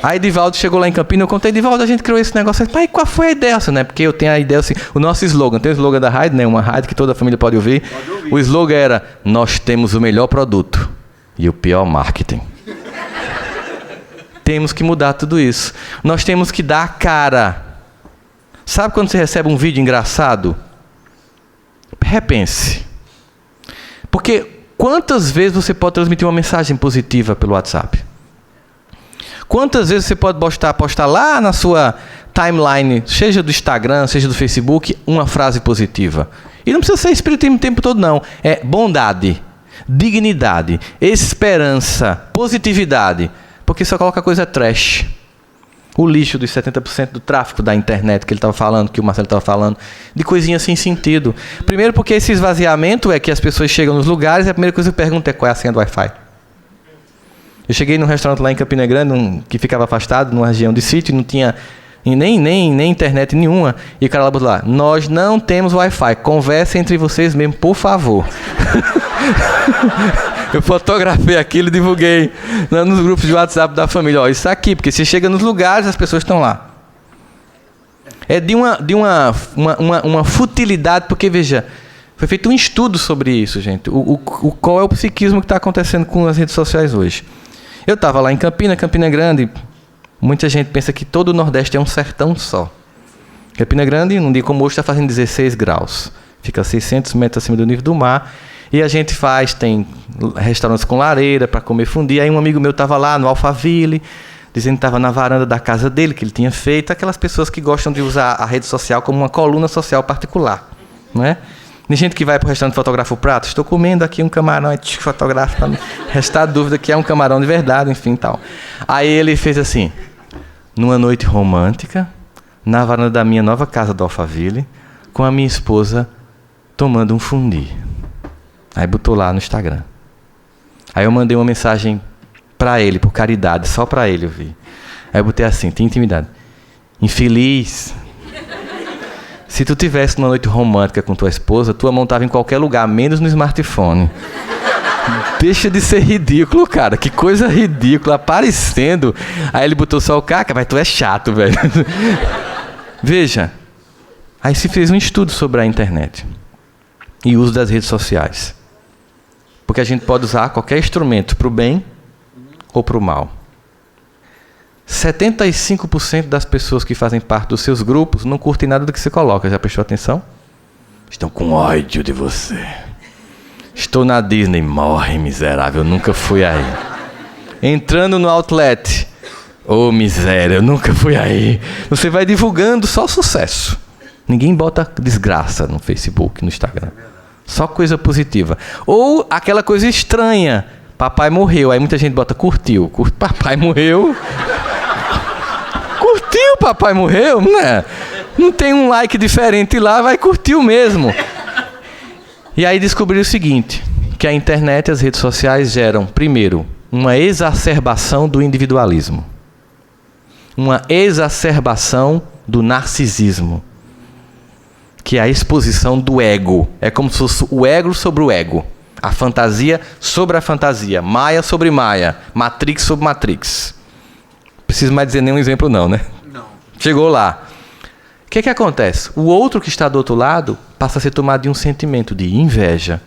Aí Divaldo chegou lá em Campinas, eu contei, Divaldo, a gente criou esse negócio. Pai, qual foi a ideia? Né? Porque eu tenho a ideia assim, o nosso slogan, tem o slogan da rádio, né? Uma rádio que toda a família pode ouvir. O slogan era, nós temos o melhor produto e o pior marketing. Temos que mudar tudo isso. Nós temos que dar a cara. Sabe quando você recebe um vídeo engraçado? Repense. Porque quantas vezes você pode transmitir uma mensagem positiva pelo WhatsApp? Quantas vezes você pode postar lá na sua timeline, seja do Instagram, seja do Facebook, uma frase positiva? E não precisa ser espiritismo o tempo todo, não. É bondade, dignidade, esperança, positividade. Porque só coloca coisa trash. O lixo dos 70% do tráfego da internet que ele estava falando, que o Marcelo estava falando, de coisinha sem sentido. Primeiro porque esse esvaziamento é que as pessoas chegam nos lugares e a primeira coisa que pergunta é qual é a senha do Wi-Fi. Eu cheguei num restaurante lá em Campina Grande, que ficava afastado, numa região de sítio, não tinha nem internet nenhuma, e o cara lá botou lá: nós não temos Wi-Fi, conversa entre vocês mesmo, por favor. Eu fotografei aquilo e divulguei nos grupos de WhatsApp da família. Ó, isso aqui, porque você chega nos lugares, as pessoas estão lá. É de uma futilidade, porque, veja, foi feito um estudo sobre isso, gente. Qual é o psiquismo que está acontecendo com as redes sociais hoje. Eu estava lá em Campina Grande. Muita gente pensa que todo o Nordeste é um sertão só. Campina Grande, num dia como hoje, está fazendo 16 graus. Fica a 600 metros acima do nível do mar. E a gente tem restaurantes com lareira para comer fundi. Aí um amigo meu estava lá no Alphaville, dizendo que estava na varanda da casa dele, que ele tinha feito. Aquelas pessoas que gostam de usar a rede social como uma coluna social particular. Não é? Tem gente que vai para o restaurante e fotografa o prato. Estou comendo aqui um camarão, fotografa, para restar dúvida que é um camarão de verdade, enfim, tal. Aí ele fez assim: numa noite romântica, na varanda da minha nova casa do Alphaville, com a minha esposa tomando um fundi. Aí botou lá no Instagram. Aí eu mandei uma mensagem para ele, por caridade, só para ele eu vi. Aí eu botei assim: tem intimidade. Infeliz. Se tu tivesse numa noite romântica com tua esposa, tua mão estava em qualquer lugar, menos no smartphone. Deixa de ser ridículo, cara. Que coisa ridícula, aparecendo. Aí ele botou só o caca, mas tu é chato, velho. Veja. Aí se fez um estudo sobre a internet e o uso das redes sociais. Porque a gente pode usar qualquer instrumento para o bem ou para o mal. 75% das pessoas que fazem parte dos seus grupos não curtem nada do que você coloca. Já prestou atenção? Estão com ódio de você. Estou na Disney. Morre, miserável. Eu nunca fui aí. Entrando no Outlet. Ô, miséria. Eu nunca fui aí. Você vai divulgando só sucesso. Ninguém bota desgraça no Facebook, no Instagram. Só coisa positiva. Ou aquela coisa estranha. Papai morreu. Aí muita gente bota curtiu. Papai morreu. Curtiu, papai morreu? Né? Não tem um like diferente lá, vai curtir o mesmo. E aí descobri o seguinte, que a internet e as redes sociais geram, primeiro, uma exacerbação do individualismo. Uma exacerbação do narcisismo. Que é a exposição do ego. É como se fosse o ego sobre o ego. A fantasia sobre a fantasia. Maia sobre Maia. Matrix sobre Matrix. Não preciso mais dizer nenhum exemplo não, né? Não. Chegou lá. O que acontece? O outro que está do outro lado passa a ser tomado de um sentimento de inveja.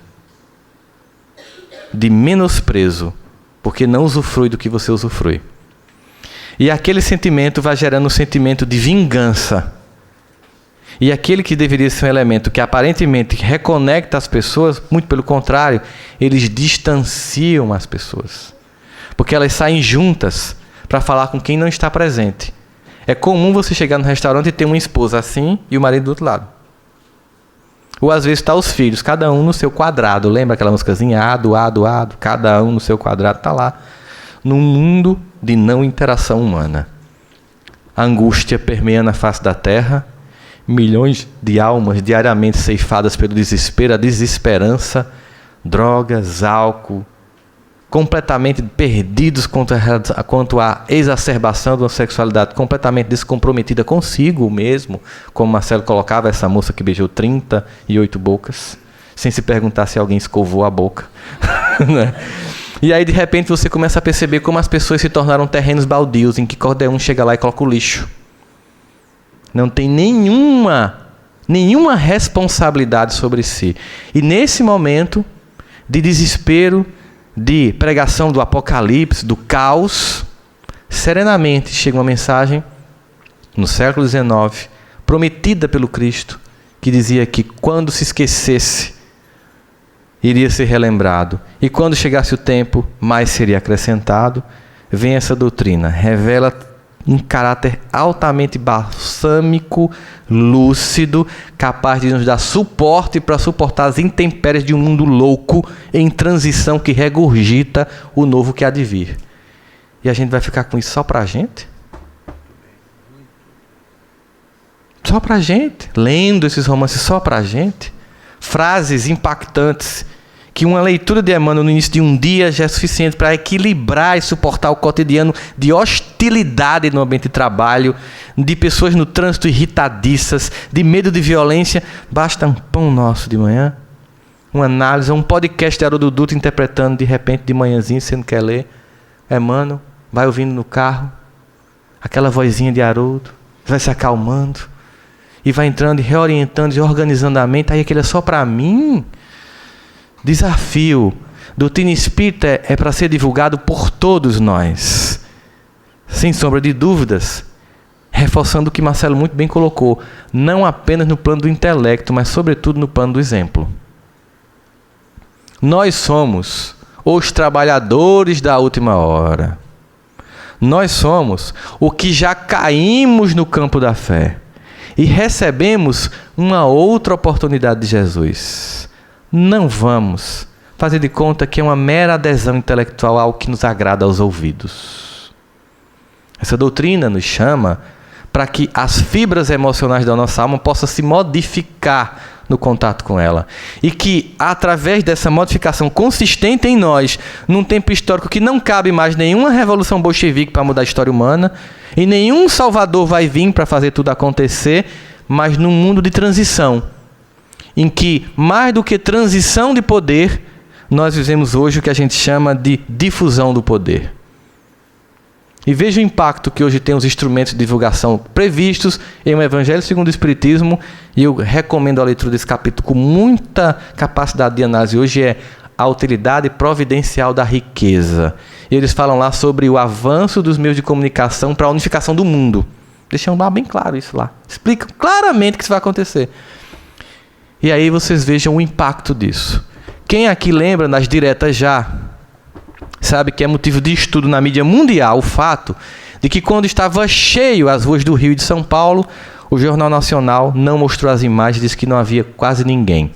De menosprezo. Porque não usufrui do que você usufrui. E aquele sentimento vai gerando um sentimento de vingança. E aquele que deveria ser um elemento que aparentemente reconecta as pessoas, muito pelo contrário, eles distanciam as pessoas. Porque elas saem juntas para falar com quem não está presente. É comum você chegar no restaurante e ter uma esposa assim e o marido do outro lado. Ou às vezes está os filhos, cada um no seu quadrado. Lembra aquela músicazinha? Ado, cada um no seu quadrado, está lá. Num mundo de não interação humana. A angústia permeia na face da terra. Milhões de almas diariamente ceifadas pelo desespero, a desesperança, drogas, álcool, completamente perdidos quanto à exacerbação de uma sexualidade completamente descomprometida consigo mesmo, como Marcelo colocava, essa moça que beijou 38 bocas, sem se perguntar se alguém escovou a boca. Né? E aí, de repente, você começa a perceber como as pessoas se tornaram terrenos baldios, em que qualquer um chega lá e coloca o lixo. Não tem nenhuma responsabilidade sobre si. E nesse momento de desespero, de pregação do apocalipse, do caos, serenamente chega uma mensagem, no século XIX, prometida pelo Cristo, que dizia que quando se esquecesse iria ser relembrado. E quando chegasse o tempo, mais seria acrescentado. Vem essa doutrina, revela um caráter altamente balsâmico, lúcido, capaz de nos dar suporte para suportar as intempéries de um mundo louco em transição que regurgita o novo que há de vir. E a gente vai ficar com isso só para a gente? Só para a gente? Lendo esses romances só para a gente? Frases impactantes que uma leitura de Emmanuel no início de um dia já é suficiente para equilibrar e suportar o cotidiano de hostilidade no ambiente de trabalho, de pessoas no trânsito irritadiças, de medo de violência. Basta um pão nosso de manhã, uma análise, um podcast de Haroldo Dutra interpretando de repente de manhãzinho, você não quer ler. Emmanuel, vai ouvindo no carro, aquela vozinha de Haroldo, vai se acalmando, e vai entrando e reorientando e organizando a mente. Aí aquele é só para mim. Desafio. Doutrina espírita é para ser divulgado por todos nós. Sem sombra de dúvidas. Reforçando o que Marcelo muito bem colocou. Não apenas no plano do intelecto, mas sobretudo no plano do exemplo. Nós somos os trabalhadores da última hora. Nós somos o que já caímos no campo da fé. E recebemos uma outra oportunidade de Jesus. Não vamos fazer de conta que é uma mera adesão intelectual ao que nos agrada aos ouvidos. Essa doutrina nos chama para que as fibras emocionais da nossa alma possam se modificar no contato com ela. E que, através dessa modificação consistente em nós, num tempo histórico que não cabe mais nenhuma revolução bolchevique para mudar a história humana, e nenhum salvador vai vir para fazer tudo acontecer, mas num mundo de transição, em que, mais do que transição de poder, nós vivemos hoje o que a gente chama de difusão do poder. E veja o impacto que hoje tem os instrumentos de divulgação previstos em um Evangelho segundo o Espiritismo, e eu recomendo a leitura desse capítulo com muita capacidade de análise. Hoje é a utilidade providencial da riqueza. E eles falam lá sobre o avanço dos meios de comunicação para a unificação do mundo. Deixam lá bem claro isso lá. Explicam claramente que isso vai acontecer. E aí vocês vejam o impacto disso. Quem aqui lembra, nas diretas já, sabe que é motivo de estudo na mídia mundial o fato de que quando estava cheio as ruas do Rio e de São Paulo, o Jornal Nacional não mostrou as imagens, disse que não havia quase ninguém.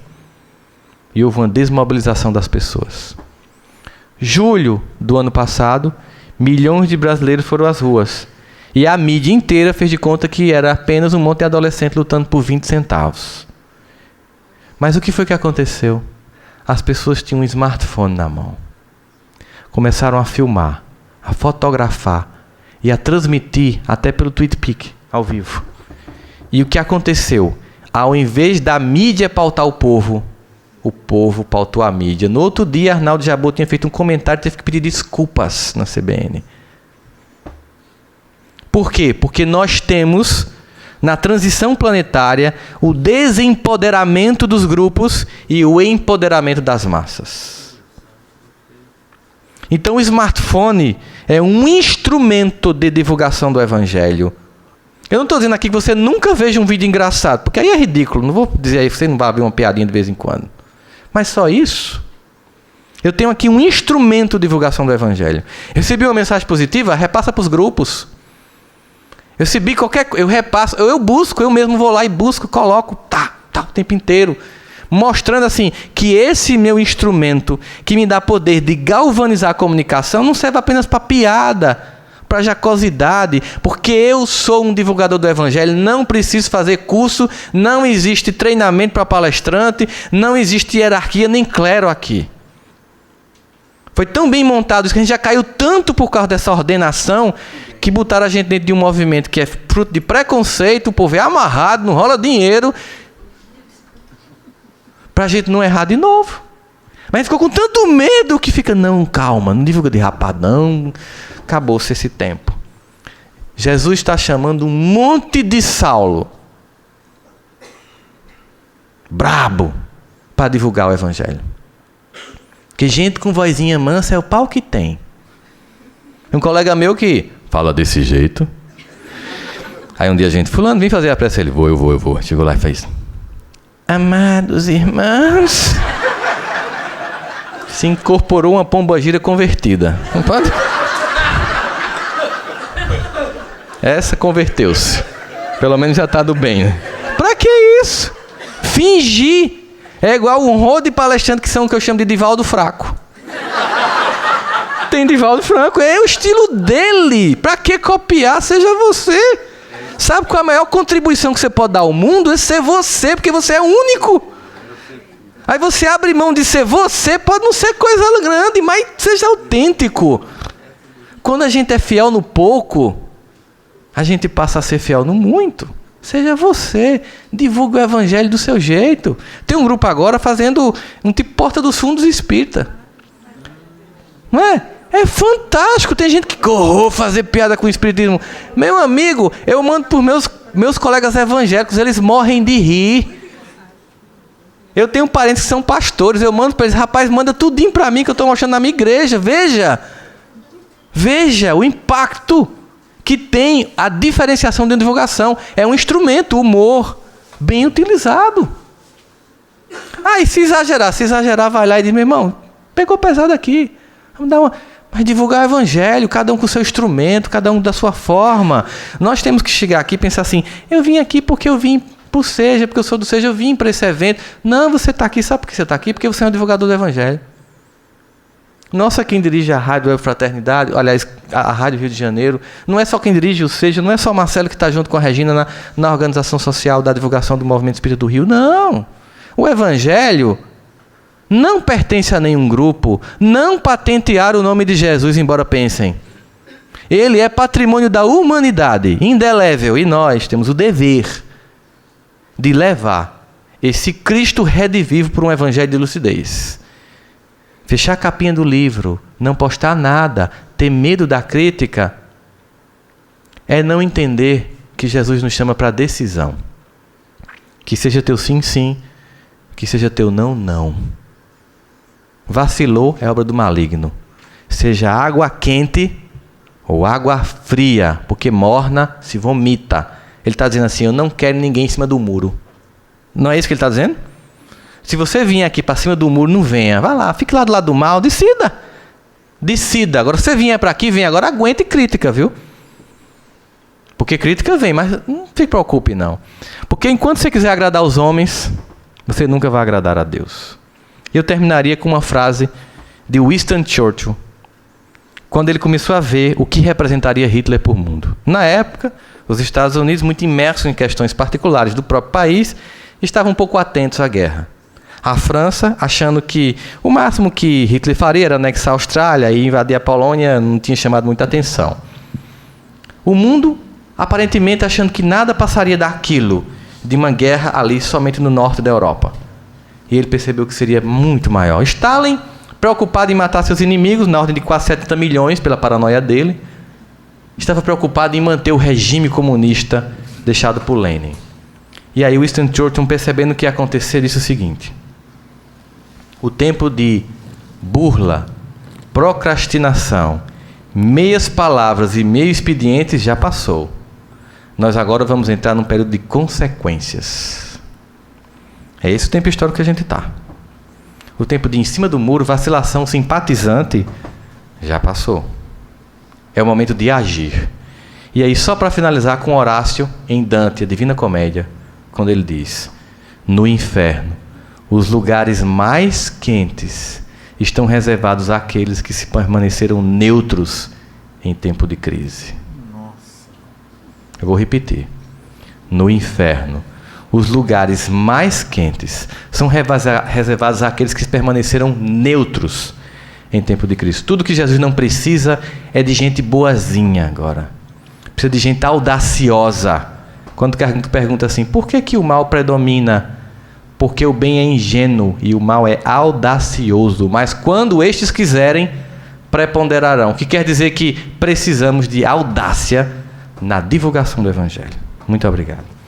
E houve uma desmobilização das pessoas. Julho do ano passado, milhões de brasileiros foram às ruas. E a mídia inteira fez de conta que era apenas um monte de adolescente lutando por 20 centavos. Mas o que foi que aconteceu? As pessoas tinham um smartphone na mão. Começaram a filmar, a fotografar e a transmitir até pelo TweetPic ao vivo. E o que aconteceu? Ao invés da mídia pautar o povo pautou a mídia. No outro dia, Arnaldo Jabot tinha feito um comentário e teve que pedir desculpas na CBN. Por quê? Porque nós temos, na transição planetária, o desempoderamento dos grupos e o empoderamento das massas. Então o smartphone é um instrumento de divulgação do Evangelho. Eu não estou dizendo aqui que você nunca veja um vídeo engraçado, porque aí é ridículo. Não vou dizer aí que você não vai ver uma piadinha de vez em quando. Mas só isso? Eu tenho aqui um instrumento de divulgação do Evangelho. Recebi uma mensagem positiva, repassa para os grupos. Eu recebi eu repasso, eu busco, eu mesmo vou lá e busco, coloco, o tempo inteiro. Mostrando assim, que esse meu instrumento, que me dá poder de galvanizar a comunicação, não serve apenas para piada, para jacosidade, porque eu sou um divulgador do Evangelho, não preciso fazer curso, não existe treinamento para palestrante, não existe hierarquia nem clero aqui. Foi tão bem montado isso que a gente já caiu tanto por causa dessa ordenação, que botaram a gente dentro de um movimento que é fruto de preconceito, o povo é amarrado, não rola dinheiro, para a gente não errar de novo. Mas a gente ficou com tanto medo que fica, não, calma, não divulga de rapadão, acabou-se esse tempo. Jesus está chamando um monte de Saulo, brabo, para divulgar o Evangelho. Porque gente com vozinha mansa é o pau que tem. Um colega meu que fala desse jeito. Aí um dia a gente, fulano, vem fazer a prece. Ele, eu vou. Chegou lá e fez, amados irmãos, Se incorporou uma pombagira convertida. Não pode? Essa converteu-se. Pelo menos já está do bem, né? Pra que isso? Fingir. É igual um rolo de palestrante que eu chamo de Divaldo Fraco. Tem Divaldo Franco, é o estilo dele. Pra que copiar? Seja você. Sabe qual é a maior contribuição que você pode dar ao mundo? É ser você, porque você é único. Aí você abre mão de ser você, pode não ser coisa grande, mas seja autêntico. Quando a gente é fiel no pouco, a gente passa a ser fiel no muito. Seja você, divulga o evangelho do seu jeito. Tem um grupo agora fazendo um tipo Porta dos Fundos espírita. Não é? É fantástico. Tem gente que correu fazer piada com o espiritismo. Meu amigo, eu mando para os meus colegas evangélicos, eles morrem de rir. Eu tenho parentes que são pastores, eu mando para eles, rapaz, manda tudinho para mim que eu estou mostrando na minha igreja. Veja o impacto que tem a diferenciação de divulgação. É um instrumento, humor, bem utilizado. E se exagerar, vai lá e diz, meu irmão, pegou pesado aqui. Mas divulgar o evangelho, cada um com o seu instrumento, cada um da sua forma. Nós temos que chegar aqui e pensar assim, eu vim aqui porque eu vim por Seja, porque eu sou do Seja, eu vim para esse evento. Não, você está aqui, sabe por que você está aqui? Porque você é um divulgador do evangelho. Nossa, quem dirige a Rádio Web Fraternidade, aliás, a Rádio Rio de Janeiro, não é só quem dirige o Seja, não é só o Marcelo que está junto com a Regina na organização social da divulgação do Movimento Espírita do Rio, não. O evangelho não pertence a nenhum grupo, não patentear o nome de Jesus, embora pensem. Ele é patrimônio da humanidade, indelével, e nós temos o dever de levar esse Cristo redivivo por um evangelho de lucidez. Fechar a capinha do livro, não postar nada, ter medo da crítica, é não entender que Jesus nos chama para a decisão. Que seja teu sim, sim, que seja teu não, não. Vacilou é obra do maligno. Seja água quente ou água fria, porque morna se vomita. Ele está dizendo assim, eu não quero ninguém em cima do muro. Não é isso que ele está dizendo? Se você vir aqui para cima do muro, não venha. Vá lá, fique lá do lado do mal, decida. Decida. Agora, se você vier para aqui, vem agora, aguente crítica, viu? Porque crítica vem, mas não se preocupe, não. Porque enquanto você quiser agradar os homens, você nunca vai agradar a Deus. E eu terminaria com uma frase de Winston Churchill, quando ele começou a ver o que representaria Hitler por mundo. Na época, os Estados Unidos, muito imersos em questões particulares do próprio país, estavam um pouco atentos à guerra. A França, achando que o máximo que Hitler faria era anexar a Austrália e invadir a Polônia, não tinha chamado muita atenção. O mundo, aparentemente, achando que nada passaria daquilo, de uma guerra ali somente no norte da Europa. E ele percebeu que seria muito maior. Stalin, preocupado em matar seus inimigos, na ordem de quase 70 milhões, pela paranoia dele, estava preocupado em manter o regime comunista deixado por Lenin. E aí Winston Churchill, percebendo o que ia acontecer, disse o seguinte: o tempo de burla, procrastinação, meias palavras e meio expedientes já passou. Nós agora vamos entrar num período de consequências. É esse o tempo histórico que a gente está. O tempo de em cima do muro, vacilação, simpatizante, já passou. É o momento de agir. E aí, só para finalizar com Horácio, em Dante, a Divina Comédia, quando ele diz: no inferno, os lugares mais quentes estão reservados àqueles que se permaneceram neutros em tempo de crise. Eu vou repetir. No inferno, os lugares mais quentes são reservados àqueles que permaneceram neutros em tempo de crise. Tudo que Jesus não precisa é de gente boazinha agora. Precisa de gente audaciosa. Quando pergunta assim, por que o mal predomina? Porque o bem é ingênuo e o mal é audacioso. Mas quando estes quiserem, preponderarão. O que quer dizer que precisamos de audácia na divulgação do Evangelho. Muito obrigado.